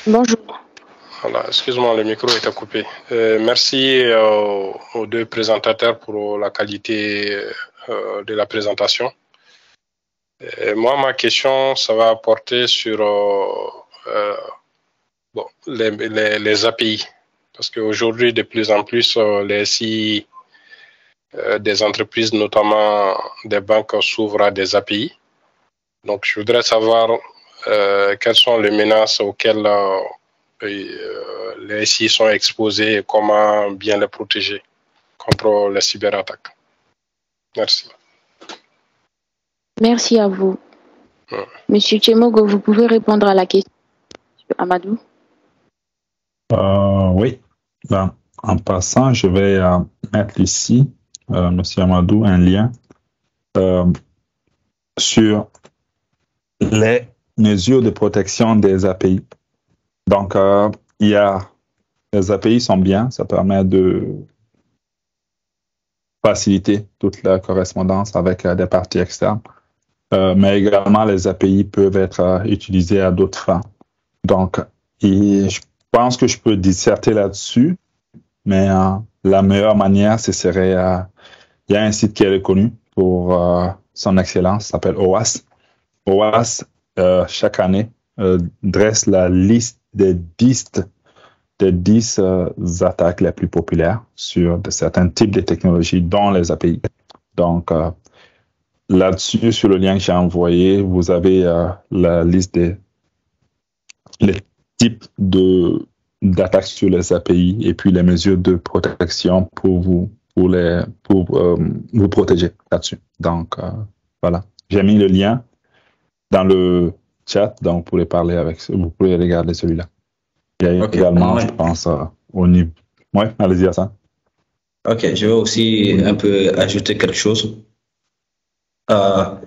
Bonjour. Voilà, excuse-moi, le micro était coupé. Merci aux deux présentateurs pour la qualité de la présentation. Moi, ma question, ça va porter sur les API. Parce qu'aujourd'hui, de plus en plus, les SI des entreprises, notamment des banques, s'ouvrent à des API. Donc, je voudrais savoir quelles sont les menaces auxquelles les SI sont exposés et comment bien les protéger contre les cyberattaques. Merci. Merci à vous. Monsieur Tchemogo, vous pouvez répondre à la question, Monsieur Amadou? Oui. Ben, en passant, je vais mettre ici, Monsieur Amadou, un lien sur les mesures de protection des API. Donc, les API sont bien, ça permet de faciliter toute la correspondance avec des parties externes. Mais également, les API peuvent être utilisées à d'autres fins. Donc, je pense que je peux disserter là-dessus, mais la meilleure manière, ce serait, il y a un site qui est reconnu pour son excellence, s'appelle OWASP. OWASP, chaque année, dresse la liste des 10 attaques les plus populaires sur certains types de technologies, dont les API. Donc, là-dessus, sur le lien que j'ai envoyé, vous avez la liste des types d'attaques sur les API et puis les mesures de protection pour vous protéger là-dessus. Donc, voilà. J'ai mis le lien dans le chat, donc vous pouvez parler vous pouvez regarder celui-là. Il y a également, je pense, au niveau. Oui, allez-y, Hassan. Ok, je vais aussi un peu ajouter quelque chose. Un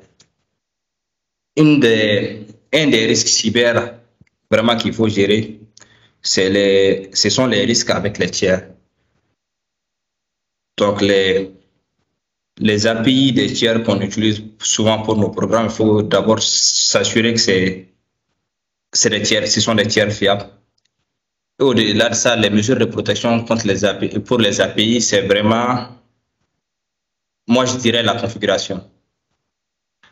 des risques cyber vraiment qu'il faut gérer, ce sont les risques avec les tiers. Donc, les API des tiers qu'on utilise souvent pour nos programmes, il faut d'abord s'assurer que ce sont des tiers fiables. Au-delà de ça, les mesures de protection contre pour les API, c'est vraiment, moi je dirais la configuration.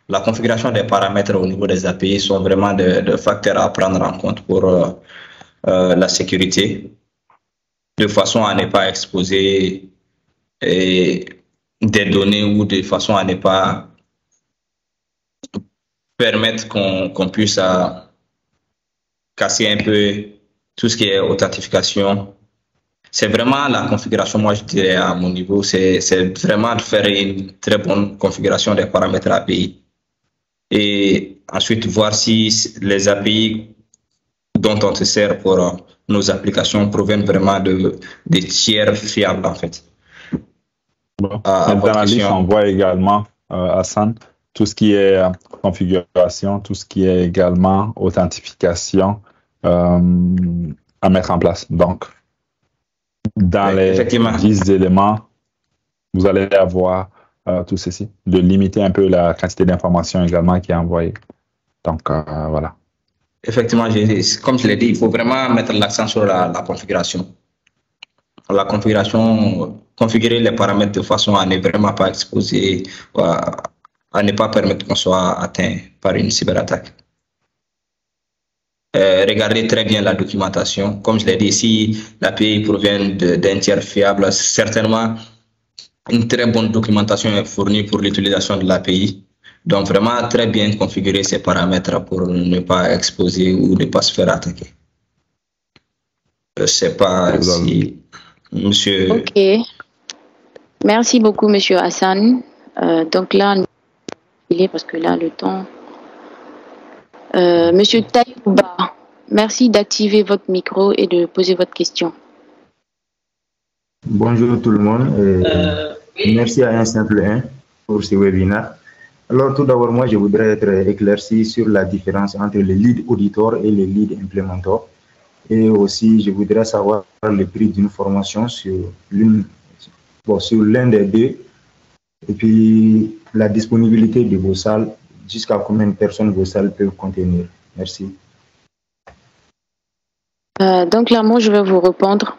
La configuration des paramètres au niveau des API sont vraiment des facteurs à prendre en compte pour la sécurité, de façon à ne pas exposer des données ou de façon à ne pas permettre qu'on puisse casser un peu tout ce qui est authentification. C'est vraiment la configuration, moi je dirais à mon niveau, c'est vraiment de faire une très bonne configuration des paramètres API. Et ensuite voir si les API dont on se sert pour nos applications proviennent vraiment des tiers fiables en fait. Bon. Dans la liste, on voit également, Hassan, tout ce qui est configuration, tout ce qui est également authentification à mettre en place. Donc, dans les 10 éléments, vous allez avoir tout ceci, de limiter un peu la quantité d'informations également qui est envoyée. Donc, voilà. Effectivement, comme je l'ai dit, il faut vraiment mettre l'accent sur la configuration. La configuration, configurer les paramètres de façon à ne vraiment pas exposer, à ne pas permettre qu'on soit atteint par une cyberattaque. Regardez très bien la documentation. Comme je l'ai dit, si l'API provient d'un tiers fiable, certainement une très bonne documentation est fournie pour l'utilisation de l'API. Donc vraiment très bien configurer ces paramètres pour ne pas exposer ou ne pas se faire attaquer. Je ne sais pas si monsieur... Ok. Merci beaucoup, monsieur Hassan. Donc là, parce que là, le temps... Monsieur Taïouba, merci d'activer votre micro et de poser votre question. Bonjour tout le monde. Merci à 1simple1 pour ce webinaire. Alors tout d'abord, moi je voudrais être éclairci sur la différence entre le lead auditor et le lead implémenteur. Et aussi, je voudrais savoir le prix d'une formation sur l'un des deux. Et puis, la disponibilité de vos salles, jusqu'à combien de personnes vos salles peuvent contenir. Merci. Donc là, moi, je vais vous répondre.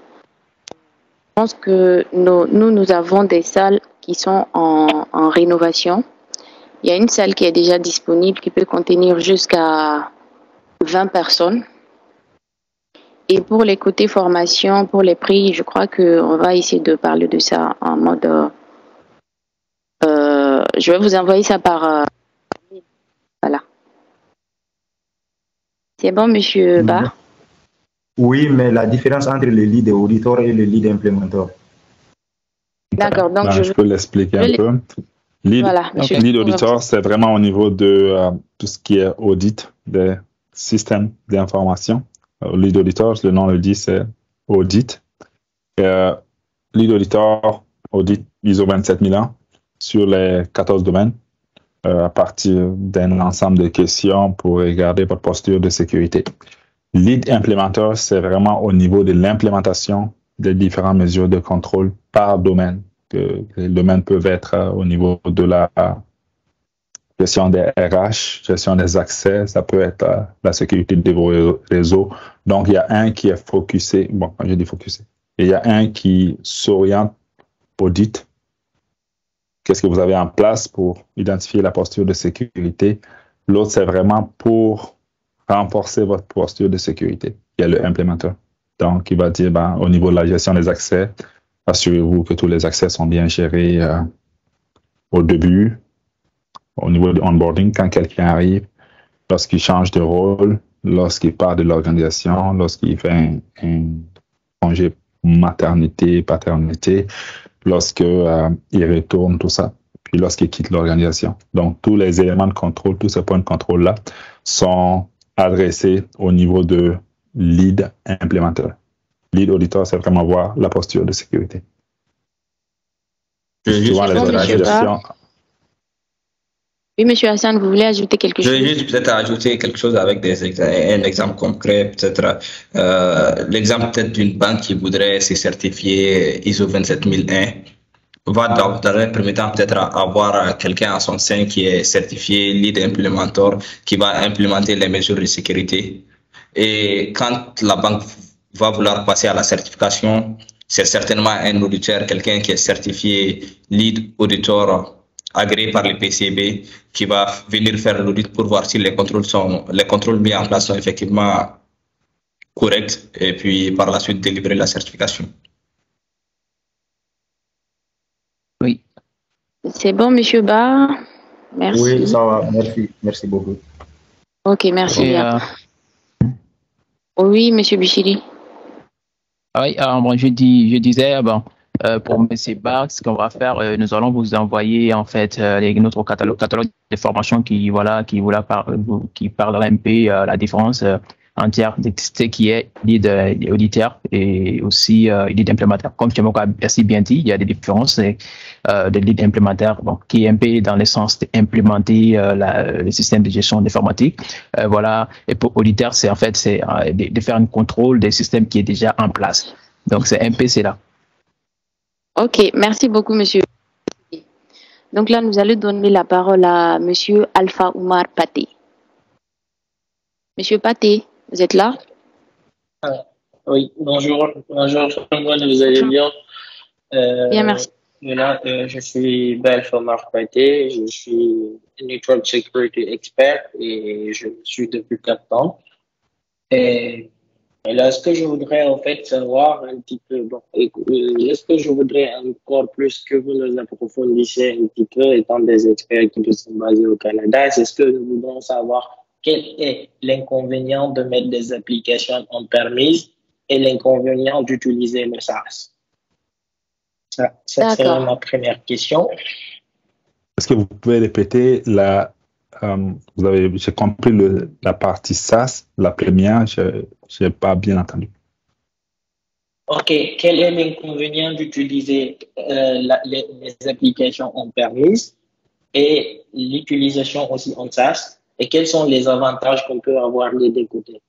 Je pense que nous avons des salles qui sont en rénovation. Il y a une salle qui est déjà disponible qui peut contenir jusqu'à 20 personnes. Et pour les côtés formation, pour les prix, je crois qu'on va essayer de parler de ça en mode... je vais vous envoyer ça par... voilà. C'est bon, monsieur Barr? Oui, mais la différence entre le lead auditor et le lead implémenteur. D'accord, donc je peux l'expliquer un peu. Lead auditor, c'est vraiment au niveau de tout ce qui est audit des systèmes d'information. Lead auditor, le nom le dit, c'est audit. Lead auditor audit ISO 27001 sur les 14 domaines à partir d'un ensemble de questions pour regarder votre posture de sécurité. Lead implémenteur, c'est vraiment au niveau de l'implémentation des différentes mesures de contrôle par domaine. les domaines peuvent être au niveau de la gestion des RH, gestion des accès, ça peut être la sécurité de vos réseaux. Donc, il y a un qui est focusé, bon, quand je dis focusé, il y a un qui s'oriente audit. Qu'est-ce que vous avez en place pour identifier la posture de sécurité? L'autre, c'est vraiment pour renforcer votre posture de sécurité. Il y a le implémenteur. Donc, il va dire, au niveau de la gestion des accès, assurez-vous que tous les accès sont bien gérés au début, au niveau du onboarding, quand quelqu'un arrive, lorsqu'il change de rôle, lorsqu'il part de l'organisation, lorsqu'il fait un congé maternité, paternité, lorsqu'il retourne, tout ça, puis lorsqu'il quitte l'organisation. Donc, tous les éléments de contrôle, tous ces points de contrôle-là sont adressés au niveau de lead implémenteur. Lead auditor, c'est vraiment voir la posture de sécurité. Oui, M. Hassan, vous voulez ajouter quelque chose? Je vais juste peut-être ajouter quelque chose avec un exemple concret, peut-être l'exemple peut-être d'une banque qui voudrait se certifier ISO 27001 va dans le permettant peut-être avoir quelqu'un à son sein qui est certifié lead implémenteur qui va implémenter les mesures de sécurité. Et quand la banque va vouloir passer à la certification, c'est certainement un auditeur, quelqu'un qui est certifié lead auditor agréé par le PCB qui va venir faire l'audit pour voir si les contrôles mis en place sont effectivement corrects et puis par la suite délivrer la certification. Oui. C'est bon, M. Barr? Merci. Oui, ça va. Merci. Merci beaucoup. Ok, merci bien. Oui, M. Bichiri. Oui, bon, je disais, pour M. Barr, ce qu'on va faire, nous allons vous envoyer en fait notre catalogue de formations qui parlera un peu la différence entière de ce qui est lead auditeur et aussi lead implémentaire. Comme tu m'as assez bien dit, il y a des différences de lead implémentaire, qui est un peu dans le sens d'implémenter le système de gestion informatique. Voilà. Et pour auditeur, c'est de faire un contrôle des systèmes qui est déjà en place. Donc c'est un peu cela. Ok, merci beaucoup, monsieur. Donc là, nous allons donner la parole à monsieur Alpha Oumar Paté. Monsieur Paté, vous êtes là? Oui, bonjour tout le monde, vous allez bien? Bien, merci. Voilà, je suis Alpha Oumar Paté, je suis Network Security Expert et je suis depuis 4 ans. Et là, ce que je voudrais en fait savoir un petit peu, est-ce que je voudrais encore plus que vous nous approfondissiez un petit peu, étant des experts qui sont basés au Canada, est-ce que nous voudrons savoir quel est l'inconvénient de mettre des applications en permise et l'inconvénient d'utiliser le SaaS? Ça serait ma première question. Est-ce que vous pouvez répéter j'ai compris la partie SaaS, la première, je n'ai pas bien entendu. OK. Quel est l'inconvénient d'utiliser les applications en permise et l'utilisation aussi en SaaS? Et quels sont les avantages qu'on peut avoir des deux côtés?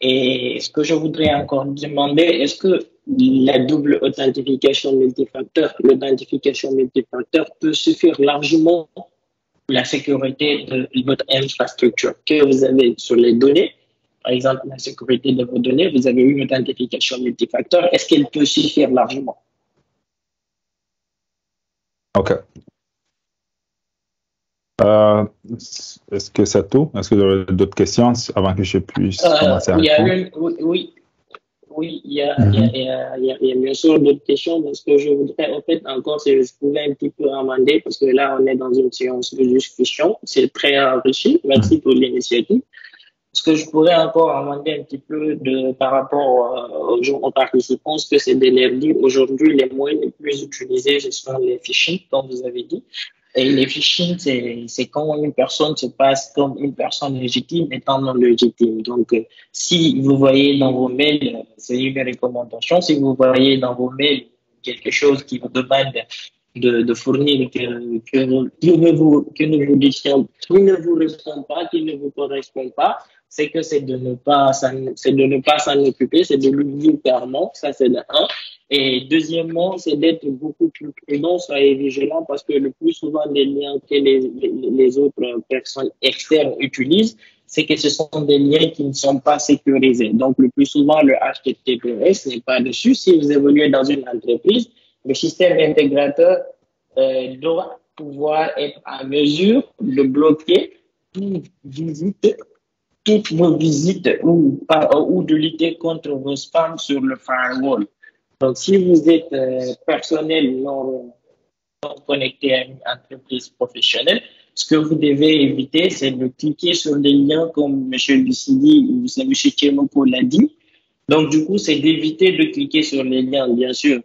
Et ce que je voudrais encore demander, est-ce que la double authentification multifacteur, l'authentification multifacteur peut suffire largement pour la sécurité de votre infrastructure que vous avez sur les données? Par exemple, la sécurité de vos données, vous avez une authentification multifacteur. Est-ce qu'elle peut suffire largement? OK. Est-ce que c'est tout? Est-ce que vous avez d'autres questions avant que je puisse commencer à répondre? Oui, il y a bien sûr d'autres questions, mais ce que je voudrais en fait encore, c'est que je pouvais un petit peu amender, parce que là, on est dans une séance de discussion. C'est très enrichi. Merci pour l'initiative. Ce que je pourrais encore amender un petit peu par rapport aux participants, ce que c'est de leur dire aujourd'hui, les moyens les plus utilisés, ce sont les phishing, comme vous avez dit. Et les phishing, c'est quand une personne se passe comme une personne légitime étant non légitime. Donc, si vous voyez dans vos mails, c'est une recommandation, si vous voyez dans vos mails quelque chose qui vous demande de fournir qui ne vous répond pas, qui ne vous correspond pas, c'est que c'est de ne pas s'en occuper, c'est de lui dire clairement, ça c'est le 1. Et deuxièmement, c'est d'être beaucoup plus prudent, soyez vigilant, parce que le plus souvent, les liens que les autres personnes externes utilisent, c'est que ce sont des liens qui ne sont pas sécurisés. Donc, le plus souvent, le HTTPS n'est pas dessus. Si vous évoluez dans une entreprise, le système intégrateur doit pouvoir être en mesure de bloquer toutes vos visites ou de lutter contre vos spams sur le firewall. Donc, si vous êtes personnel non connecté à une entreprise professionnelle, ce que vous devez éviter, c'est de cliquer sur des liens comme M. Lucidi ou M. Chemoko l'a dit. Donc, du coup, c'est d'éviter de cliquer sur les liens, bien sûr.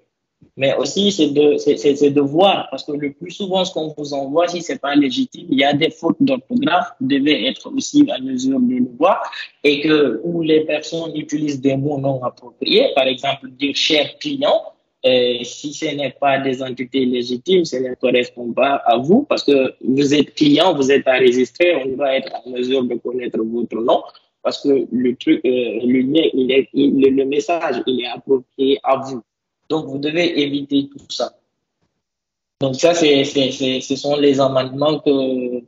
Mais aussi, c'est de voir, parce que le plus souvent, ce qu'on vous envoie, si c'est pas légitime, il y a des fautes d'orthographe, vous devez être aussi à mesure de le voir, et que où les personnes utilisent des mots non appropriés, par exemple, dire cher client, si ce n'est pas des entités légitimes, ça ne correspond pas à vous, parce que vous êtes client, vous êtes enregistré, on doit être en mesure de connaître votre nom, parce que le truc, le message, il est approprié à vous. Donc, vous devez éviter tout ça. Donc, ça, ce sont les amendements que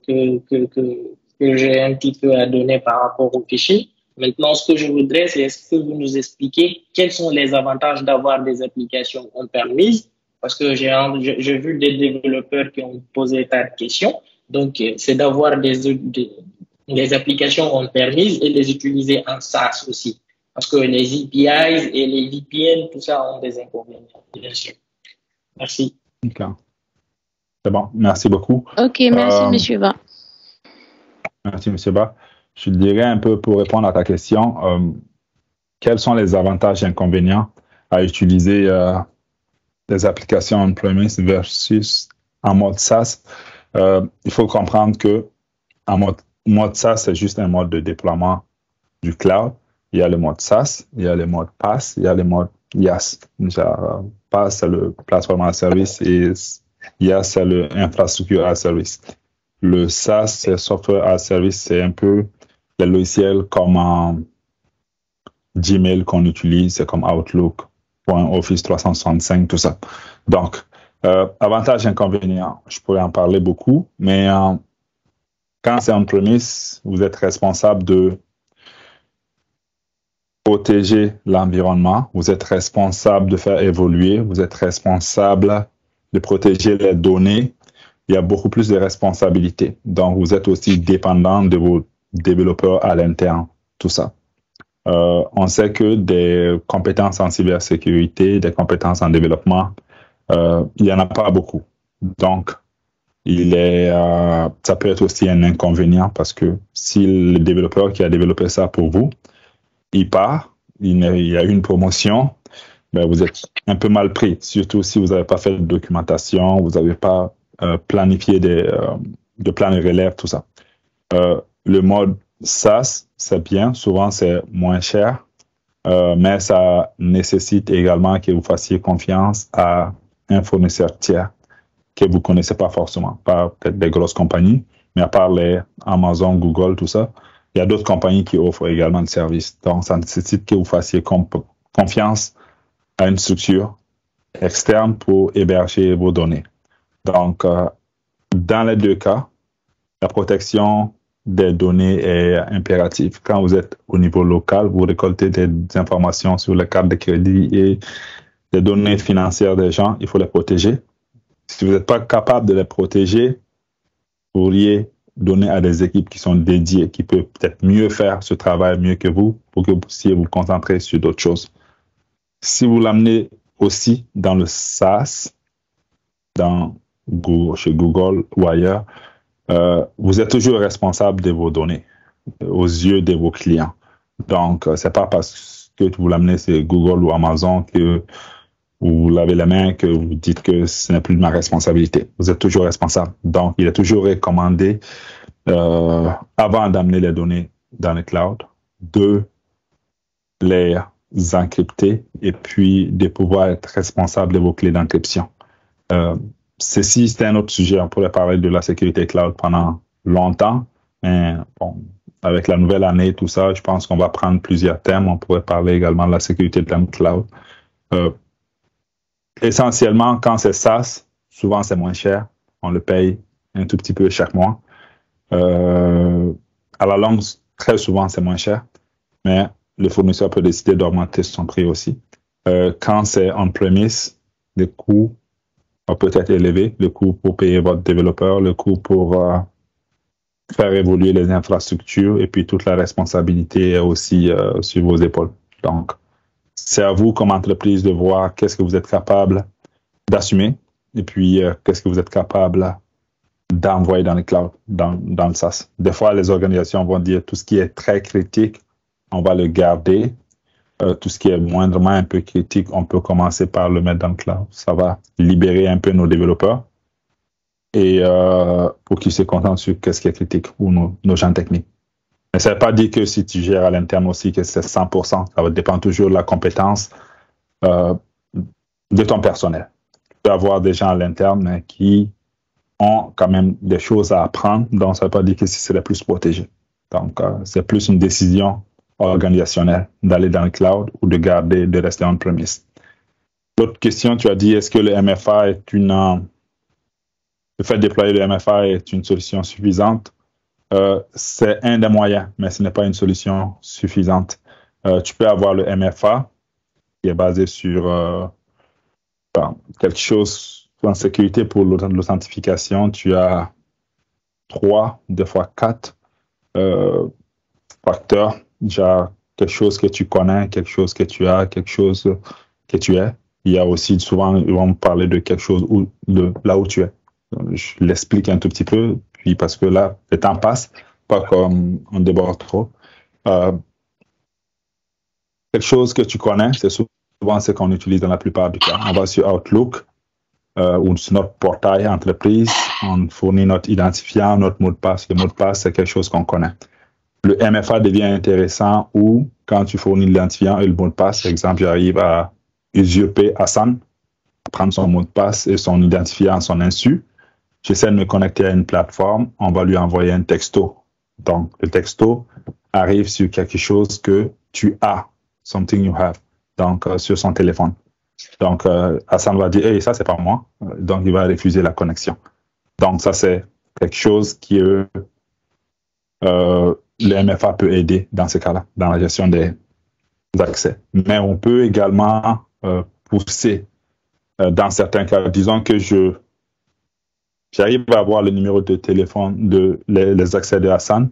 j'ai un petit peu à donner par rapport au phishing. Maintenant, ce que je voudrais, c'est est-ce que vous nous expliquez quels sont les avantages d'avoir des applications on-premise? Parce que j'ai vu des développeurs qui ont posé tas de questions. Donc, c'est d'avoir des applications on-premise et les utiliser en SaaS aussi. Parce que les APIs et les VPN, tout ça ont des inconvénients, bien sûr. Merci. OK. C'est bon, merci beaucoup. OK, merci, M. Ba. Merci, M. Ba. Je dirais un peu pour répondre à ta question, quels sont les avantages et inconvénients à utiliser des applications on-premise versus en mode SaaS? Il faut comprendre que en mode SaaS, c'est juste un mode de déploiement du cloud. Il y a le mode SaaS, il y a le mode PaaS, il y a le mode IaaS. PaaS, c'est le Platform as a Service et IaaS, c'est l'infrastructure as a Service. Le SaaS, c'est Software as a Service, c'est un peu les logiciels comme Gmail qu'on utilise, c'est comme Outlook, Office 365, tout ça. Donc, avantages et inconvénients, je pourrais en parler beaucoup, mais quand c'est on-premise, vous êtes responsable de protéger l'environnement, vous êtes responsable de faire évoluer, vous êtes responsable de protéger les données. Il y a beaucoup plus de responsabilités. Donc, vous êtes aussi dépendant de vos développeurs à l'interne, tout ça. On sait que des compétences en cybersécurité, des compétences en développement, il n'y en a pas beaucoup. Donc, ça peut être aussi un inconvénient parce que si le développeur qui a développé ça pour vous, il part, il y a une promotion, ben vous êtes un peu mal pris, surtout si vous n'avez pas fait de documentation, vous n'avez pas planifié de plans de relève, tout ça. Le mode SaaS, c'est bien, souvent c'est moins cher, mais ça nécessite également que vous fassiez confiance à un fournisseur tiers que vous ne connaissez pas forcément, pas peut-être des grosses compagnies, mais à part les Amazon, Google, tout ça, il y a d'autres compagnies qui offrent également des services. Donc, ça nécessite que vous fassiez confiance à une structure externe pour héberger vos données. Donc, dans les deux cas, la protection des données est impérative. Quand vous êtes au niveau local, vous récoltez des informations sur les cartes de crédit et les données financières des gens, il faut les protéger. Si vous n'êtes pas capable de les protéger, vous pourriez donner à des équipes qui sont dédiées, qui peuvent peut-être mieux faire ce travail mieux que vous pour que vous puissiez vous concentrer sur d'autres choses. Si vous l'amenez aussi dans le SaaS, chez Google ou ailleurs, vous êtes toujours responsable de vos données aux yeux de vos clients. Donc, c'est pas parce que vous l'amenez chez Google ou Amazon que vous lavez la main, que vous dites que ce n'est plus de ma responsabilité. Vous êtes toujours responsable. Donc, il est toujours recommandé, avant d'amener les données dans le cloud, de les encrypter et puis de pouvoir être responsable de vos clés d'encryption. Ceci, c'est un autre sujet. On pourrait parler de la sécurité cloud pendant longtemps, mais bon, avec la nouvelle année, tout ça, je pense qu'on va prendre plusieurs thèmes. On pourrait parler également de la sécurité de la cloud. essentiellement, quand c'est SaaS, souvent c'est moins cher. On le paye un tout petit peu chaque mois. À la longue, très souvent, c'est moins cher, mais le fournisseur peut décider d'augmenter son prix aussi. Quand c'est on-premise, les coûts peut être élevé, le coût pour payer votre développeur, le coût pour faire évoluer les infrastructures et puis toute la responsabilité est aussi sur vos épaules. Donc, c'est à vous comme entreprise de voir qu'est-ce que vous êtes capable d'assumer et puis qu'est-ce que vous êtes capable d'envoyer dans le cloud, dans le SaaS. Des fois, les organisations vont dire tout ce qui est très critique, on va le garder. Tout ce qui est moindrement un peu critique, on peut commencer par le mettre dans le cloud. Ça va libérer un peu nos développeurs et pour qu'ils se concentrent sur qu'est-ce qui est critique ou nos gens techniques. Mais ça ne veut pas dire que si tu gères à l'interne aussi que c'est 100%. Ça va dépendre toujours de la compétence de ton personnel. Tu peux avoir des gens à l'interne qui ont quand même des choses à apprendre, donc ça ne veut pas dire que c'est les plus protégés. Donc, c'est plus une décision organisationnelle d'aller dans le cloud ou de rester on-premise. L'autre question, tu as dit, est-ce que le MFA le fait de déployer le MFA est une solution suffisante? C'est un des moyens, mais ce n'est pas une solution suffisante. Tu peux avoir le MFA qui est basé sur quelque chose en sécurité pour l'authentification. Tu as 3, des fois 4 facteurs. Déjà, quelque chose que tu connais, quelque chose que tu as, quelque chose que tu es. Il y a aussi souvent, ils vont me parler de quelque chose là où tu es. Je l'explique un tout petit peu, puis parce que là, le temps passe, pas comme on déborde trop. Quelque chose que tu connais, c'est souvent ce qu'on utilise dans la plupart du cas. On va sur Outlook ou sur notre portail entreprise, on fournit notre identifiant, notre mot de passe. Le mot de passe, c'est quelque chose qu'on connaît. Le MFA devient intéressant où, quand tu fournis l'identifiant et le mot de passe, par exemple, j'arrive à usurper Hassan, prendre son mot de passe et son identifiant à son insu. J'essaie de me connecter à une plateforme, on va lui envoyer un texto. Donc, le texto arrive sur quelque chose que tu as, something you have, donc sur son téléphone. Donc, Hassan va dire, hey, ça, c'est pas moi. Donc, il va refuser la connexion. Donc, ça, c'est quelque chose qui est... le MFA peut aider dans ce cas-là, dans la gestion des accès. Mais on peut également pousser dans certains cas. Disons que j'arrive à avoir le numéro de téléphone les accès de Hassan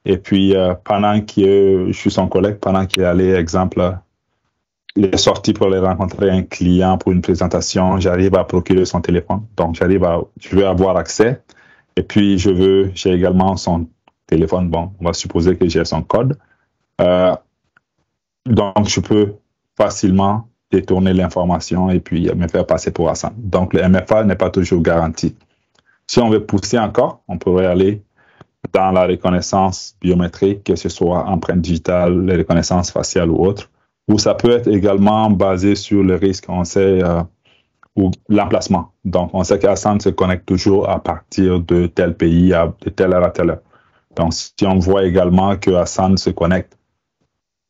et puis pendant que je suis son collègue, pendant qu'il est allé, exemple, il est sorti pour aller rencontrer un client pour une présentation, j'arrive à procurer son téléphone. Donc, je veux avoir accès et puis j'ai également son téléphone, bon, on va supposer que j'ai son code. Donc, je peux facilement détourner l'information et puis me faire passer pour Hassan. Donc, le MFA n'est pas toujours garanti. Si on veut pousser encore, on pourrait aller dans la reconnaissance biométrique, que ce soit empreinte digitale, la reconnaissance faciale ou autre, ou ça peut être également basé sur le risque, on sait, ou l'emplacement. Donc, on sait qu'Hassan se connecte toujours à partir de tel pays, de telle heure à telle heure. Donc, si on voit également que Hassan se connecte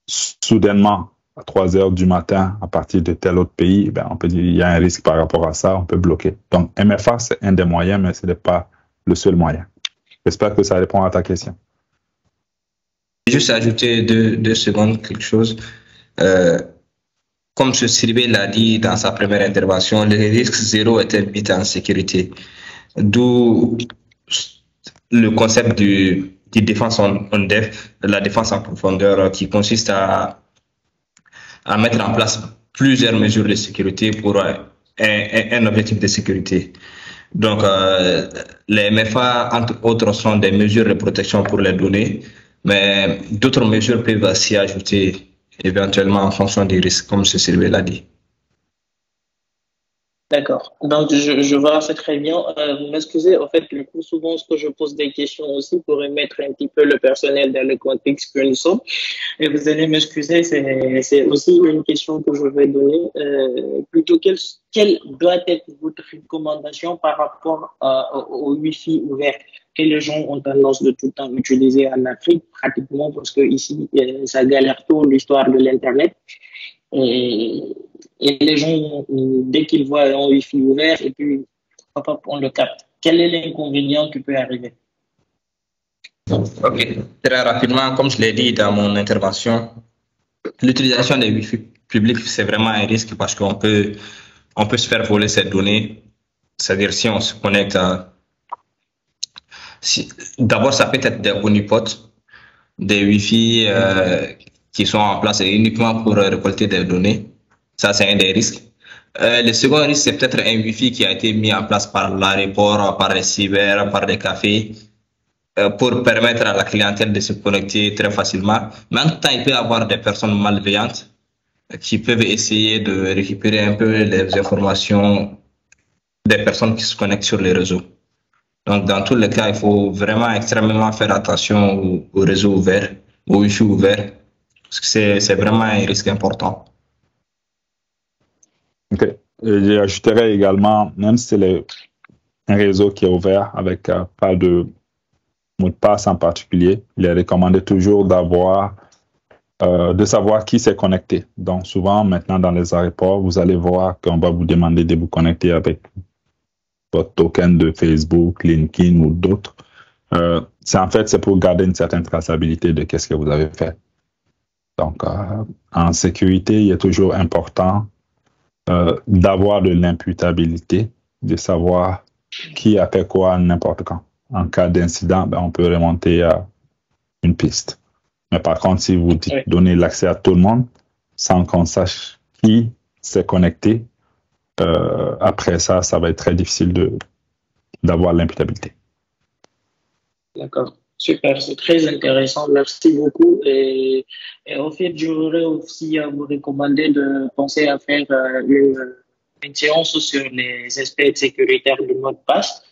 soudainement à 3 heures du matin à partir de tel autre pays, on peut dire qu'il y a un risque par rapport à ça, on peut bloquer. Donc, MFA, c'est un des moyens, mais ce n'est pas le seul moyen. J'espère que ça répond à ta question. Juste ajouter 2 secondes quelque chose. Comme M. Siribé l'a dit dans sa première intervention, le risque zéro est un mythe en sécurité. D'où le concept du défense en depth, la défense en profondeur, qui consiste à mettre en place plusieurs mesures de sécurité pour un objectif de sécurité. Donc, les MFA, entre autres, sont des mesures de protection pour les données, mais d'autres mesures peuvent s'y ajouter éventuellement en fonction des risques, comme M. Sylvain l'a dit. D'accord. Donc, je vois, c'est très bien. Vous m'excusez, en fait, le plus souvent, ce que je pose des questions aussi pour remettre un petit peu le personnel dans le contexte que nous sommes. Et vous allez m'excuser, c'est aussi une question que je vais donner. Plutôt, quelle doit être votre recommandation par rapport au Wi-Fi ouvert que les gens ont tendance de tout le temps utiliser en Afrique, pratiquement, parce que ici, ça galère tout l'histoire de l'Internet. Et les gens, dès qu'ils voient un Wi-Fi ouvert, et puis, hop, on le capte. Quel est l'inconvénient qui peut arriver? Ok, très rapidement, comme je l'ai dit dans mon intervention, l'utilisation des Wi-Fi publics, c'est vraiment un risque parce qu'on peut se faire voler ces données. C'est-à-dire, si on se connecte à... D'abord, ça peut être des honeypots, des Wi-Fi qui sont en place uniquement pour récolter des données. Ça, c'est un des risques. Le second risque, c'est peut-être un Wi-Fi qui a été mis en place par l'aéroport, par les cyber, par des cafés, pour permettre à la clientèle de se connecter très facilement. Mais en même temps, il peut y avoir des personnes malveillantes qui peuvent essayer de récupérer un peu les informations des personnes qui se connectent sur les réseaux. Donc, dans tous les cas, il faut vraiment extrêmement faire attention aux réseaux ouverts, aux Wi-Fi ouverts, parce que c'est vraiment un risque important. Ok. J'ajouterais également, même si c'est un réseau qui est ouvert avec pas de mot de passe en particulier, il est recommandé toujours de savoir qui s'est connecté. Donc, souvent, maintenant, dans les aéroports, vous allez voir qu'on va vous demander de vous connecter avec votre token de Facebook, LinkedIn ou d'autres. C'est pour garder une certaine traçabilité de qu'est-ce que vous avez fait. Donc, en sécurité, il est toujours important d'avoir de l'imputabilité, de savoir qui a fait quoi n'importe quand. En cas d'incident, on peut remonter à une piste. Mais par contre, si vous donnez l'accès à tout le monde, sans qu'on sache qui s'est connecté, après ça va être très difficile d'avoir l'imputabilité. D'accord. Super, c'est très intéressant. Merci beaucoup. Et en fait, j'aurais aussi à vous recommander de penser à faire une séance sur les aspects sécuritaires du mot de passe.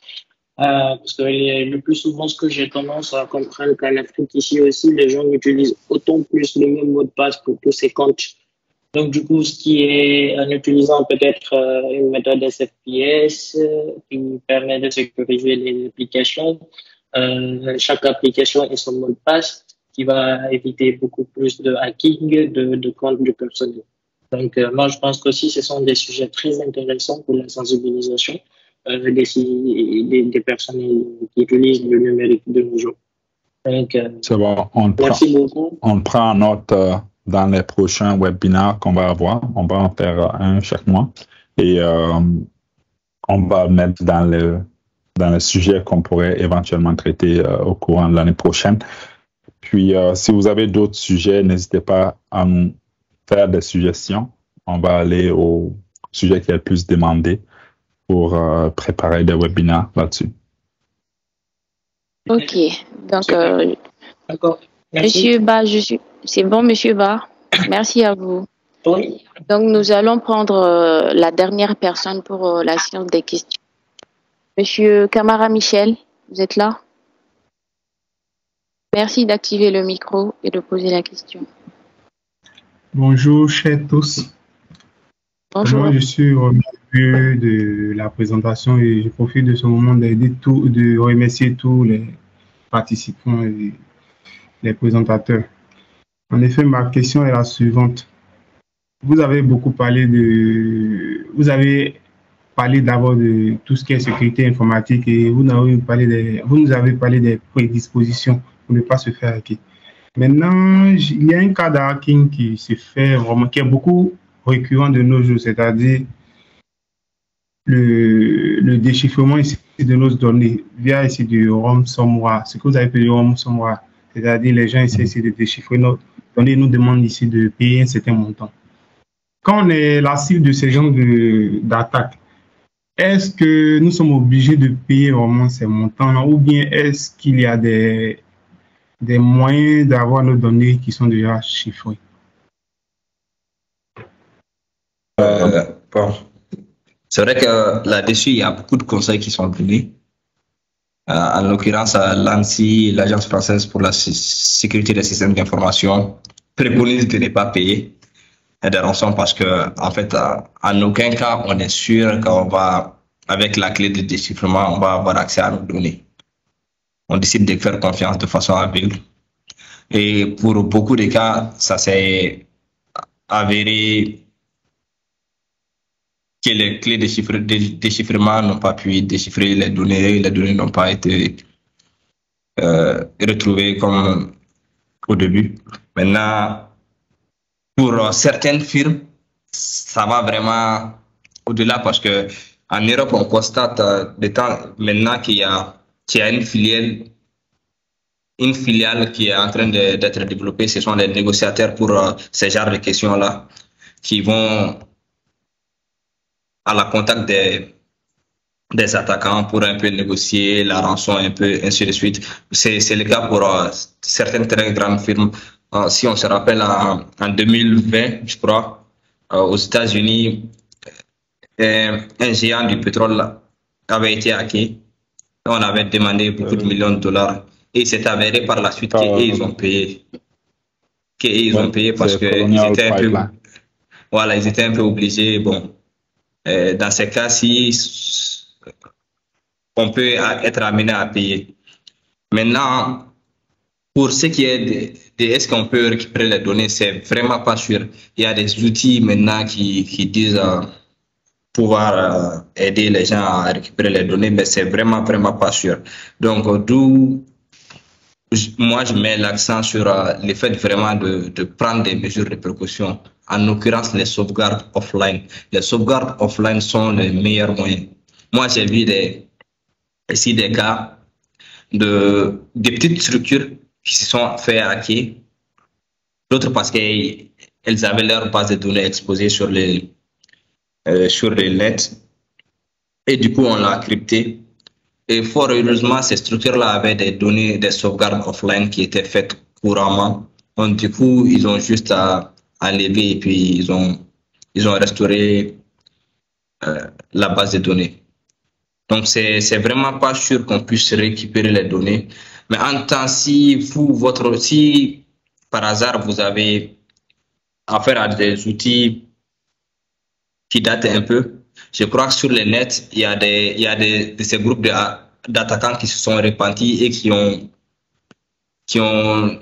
Parce que le plus souvent, ce que j'ai tendance à comprendre qu'en Afrique, ici aussi, les gens utilisent autant plus le même mot de passe pour tous ces comptes. Donc, du coup, ce qui est en utilisant peut-être une méthode SFPS qui permet de sécuriser les applications, chaque application et son mot de passe, qui va éviter beaucoup plus de hacking de comptes du personnel. Donc, moi, je pense qu'aussi, ce sont des sujets très intéressants pour la sensibilisation des personnes qui utilisent le numérique de nos jours. Donc, c'est bon, merci beaucoup. On prend en note dans les prochains webinaires qu'on va avoir. On va en faire un chaque mois et on va mettre dans le sujet qu'on pourrait éventuellement traiter au courant de l'année prochaine. Puis, si vous avez d'autres sujets, n'hésitez pas à nous faire des suggestions. On va aller au sujet qui est le plus demandé pour préparer des webinaires là-dessus. Ok. Donc, d'accord. Monsieur Ba, c'est bon, Monsieur Ba. Merci à vous. Oui. Donc, nous allons prendre la dernière personne pour la séance des questions. Monsieur Camara Michel, vous êtes là? Merci d'activer le micro et de poser la question. Bonjour, chers tous. Bonjour. Moi, je suis au milieu de la présentation et je profite de ce moment de remercier tous les participants et les présentateurs. En effet, ma question est la suivante. Vous avez parlé d'abord de tout ce qui est sécurité informatique et vous nous avez parlé des prédispositions pour ne pas se faire hacker. Maintenant, il y a un cas de hacking qui se fait vraiment, qui est beaucoup récurrent de nos jours, c'est-à-dire le déchiffrement ici de nos données via ici du ransomware, ce que vous avez appelé le ransomware, c'est-à-dire les gens essaient de déchiffrer nos données, nous demandent ici de payer un certain montant. Quand on est la cible de ce genre d'attaque, est-ce que nous sommes obligés de payer vraiment ces montants ou bien est-ce qu'il y a des moyens d'avoir nos données qui sont déjà chiffrées? Bon. C'est vrai que là-dessus, il y a beaucoup de conseils qui sont donnés. En l'occurrence, l'ANSSI, l'Agence française pour la sécurité des systèmes d'information, préconise de ne pas payer des rançons parce que, en fait, en aucun cas, on est sûr qu'on va, avec la clé de déchiffrement, on va avoir accès à nos données. On décide de faire confiance de façon aveugle. Et pour beaucoup de cas, ça s'est avéré que les clés de déchiffrement n'ont pas pu déchiffrer les données n'ont pas été retrouvées comme au début. Maintenant, pour certaines firmes, ça va vraiment au-delà parce que en Europe, on constate maintenant qu'il y a une filiale qui est en train d'être développée. Ce sont les négociateurs pour ce genre de questions-là qui vont à la contact des attaquants pour un peu négocier la rançon, un peu ainsi de suite. C'est le cas pour certaines très grandes firmes. Si on se rappelle, en 2020, je crois, aux États-Unis, un géant du pétrole avait été hacké. On avait demandé beaucoup de millions de dollars. Et c'est avéré par la suite qu'ils ont payé. Qu'ils ont payé parce qu'ils étaient ils étaient un peu obligés. Bon, dans ces cas-ci, on peut être amené à payer. Maintenant, pour ce qui est de est-ce qu'on peut récupérer les données, c'est vraiment pas sûr. Il y a des outils maintenant qui disent pouvoir aider les gens à récupérer les données, mais c'est vraiment pas sûr. Donc, d'où moi, je mets l'accent sur le fait vraiment de prendre des mesures de précaution, en l'occurrence les sauvegardes offline. Les sauvegardes offline sont les meilleurs moyens. Moi, j'ai vu ici des cas des petites structures qui se sont fait hacker, d'autres parce qu'elles avaient leur base de données exposée sur le net, et du coup, on l'a crypté. Et fort heureusement, ces structures-là avaient des données, des sauvegardes offline qui étaient faites couramment. Donc, du coup, ils ont juste à enlever et puis ils ont restauré la base de données. Donc, c'est vraiment pas sûr qu'on puisse récupérer les données. Mais en temps, si par hasard vous avez affaire à des outils qui datent un peu, je crois que sur le net, il y a de ces groupes d'attaquants qui se sont répandus et qui ont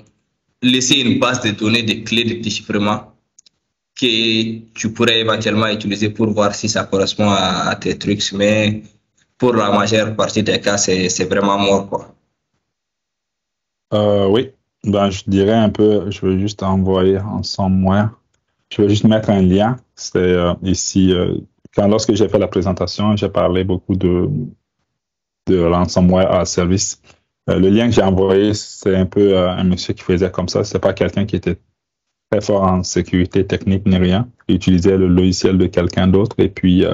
laissé une base de données de clés de déchiffrement que tu pourrais éventuellement utiliser pour voir si ça correspond à tes trucs. Mais pour la majeure partie des cas, c'est vraiment mort, quoi. Oui, ben, je dirais un peu, je vais juste envoyer ensemble. Je vais juste mettre un lien. C'est ici. Lorsque j'ai fait la présentation, j'ai parlé beaucoup de ransomware à service. Le lien que j'ai envoyé, c'est un peu un monsieur qui faisait comme ça. C'est pas quelqu'un qui était très fort en sécurité technique ni rien. Il utilisait le logiciel de quelqu'un d'autre et puis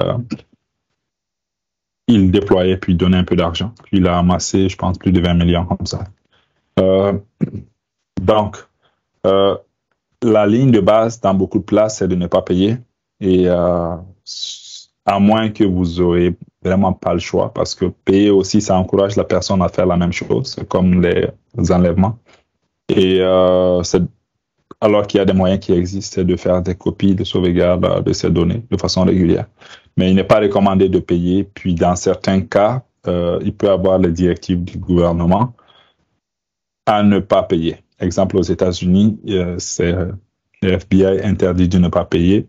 il déployait puis donnait un peu d'argent. Puis il a amassé, je pense, plus de 20 millions comme ça. Donc, la ligne de base dans beaucoup de places, c'est de ne pas payer. Et à moins que vous aurez vraiment pas le choix, parce que payer aussi, ça encourage la personne à faire la même chose, comme les enlèvements. Et alors qu'il y a des moyens qui existent de faire des copies de sauvegarde de ces données de façon régulière. Mais il n'est pas recommandé de payer. Puis dans certains cas, il peut y avoir les directives du gouvernement à ne pas payer. Exemple, aux États-Unis, le FBI interdit de ne pas payer,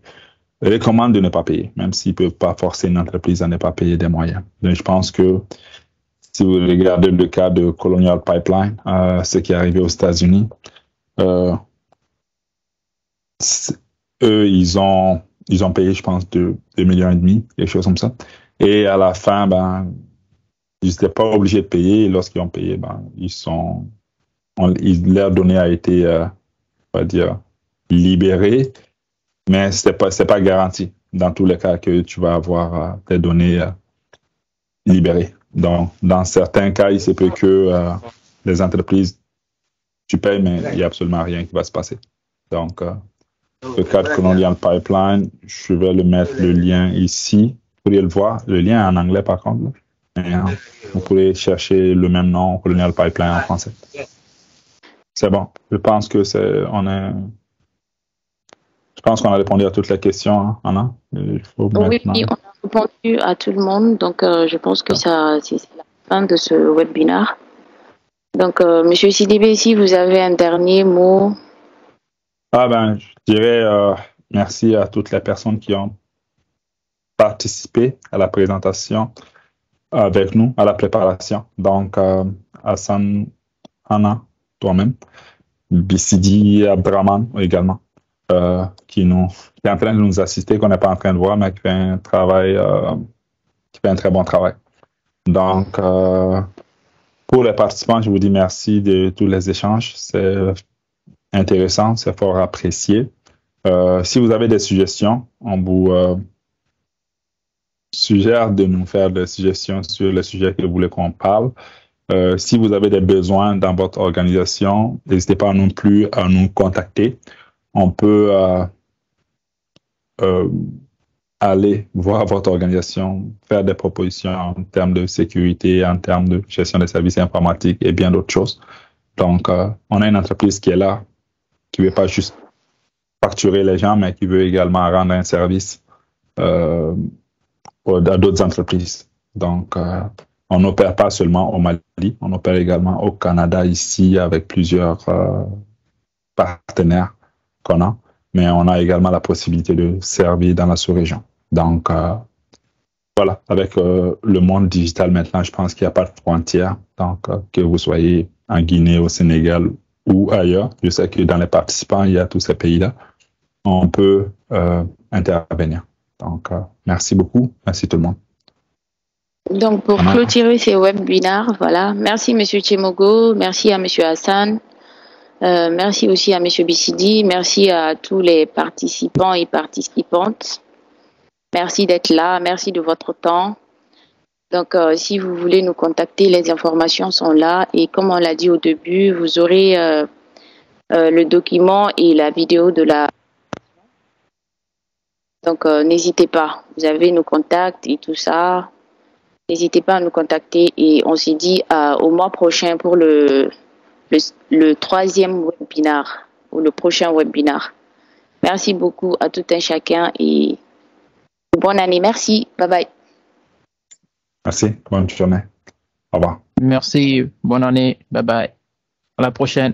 recommande de ne pas payer, même s'ils ne peuvent pas forcer une entreprise à ne pas payer des moyens. Donc, je pense que si vous regardez le cas de Colonial Pipeline, ce qui est arrivé aux États-Unis, eux, ils ont payé, je pense, 2,5 millions, quelque chose comme ça. Et à la fin, ils n'étaient pas obligés de payer. Et lorsqu'ils ont payé, leur donnée a été, on va dire, libérée, mais c'est pas garanti dans tous les cas que tu vas avoir tes données libérées. Donc, dans certains cas, il se peut que les entreprises, tu payes, mais il n'y a absolument rien qui va se passer. Donc, le cas de Colonial Pipeline, je vais le mettre le lien ici. Vous pourriez le voir. Le lien est en anglais par contre. Mais, vous pourrez chercher le même nom, Colonial Pipeline en français. C'est bon. Je pense que je pense qu'on a répondu à toutes les questions, hein, Anna. Oui, on a répondu à tout le monde. Donc, je pense que c'est la fin de ce webinaire. Donc, Monsieur Sidibé, si vous avez un dernier mot. Je dirais merci à toutes les personnes qui ont participé à la présentation avec nous, à la préparation. Donc, Hassan, Anna, toi-même, Bissidi, Abraman également, qui est en train de nous assister, qu'on n'est pas en train de voir, mais qui fait un travail, qui fait un très bon travail. Donc, pour les participants, je vous dis merci de tous les échanges. C'est intéressant, c'est fort apprécié. Si vous avez des suggestions, on vous suggère de nous faire des suggestions sur les sujets que vous voulez qu'on parle. Si vous avez des besoins dans votre organisation, n'hésitez pas non plus à nous contacter. On peut aller voir votre organisation, faire des propositions en termes de sécurité, en termes de gestion des services informatiques et bien d'autres choses. Donc, on a une entreprise qui est là, qui ne veut pas juste facturer les gens, mais qui veut également rendre un service à d'autres entreprises. Donc, on n'opère pas seulement au Mali, on opère également au Canada, ici, avec plusieurs partenaires qu'on a, mais on a également la possibilité de servir dans la sous-région. Donc, voilà, avec le monde digital maintenant, je pense qu'il n'y a pas de frontières. Donc, que vous soyez en Guinée, au Sénégal ou ailleurs, je sais que dans les participants, il y a tous ces pays-là, on peut intervenir. Donc, merci beaucoup. Merci tout le monde. Donc, pour clôturer ces webinaires, voilà. Merci, M. Tchemogo. Merci à M. Hassan. Merci aussi à M. Bissidi. Merci à tous les participants et participantes. Merci d'être là. Merci de votre temps. Donc, si vous voulez nous contacter, les informations sont là. Et comme on l'a dit au début, vous aurez le document et la vidéo de la... Donc, n'hésitez pas. Vous avez nos contacts et tout ça. N'hésitez pas à nous contacter et on s'est dit au mois prochain pour le troisième webinaire ou le prochain webinaire. Merci beaucoup à tout un chacun et bonne année. Merci. Bye bye. Merci. Bonne journée. Au revoir. Merci. Bonne année. Bye bye. À la prochaine.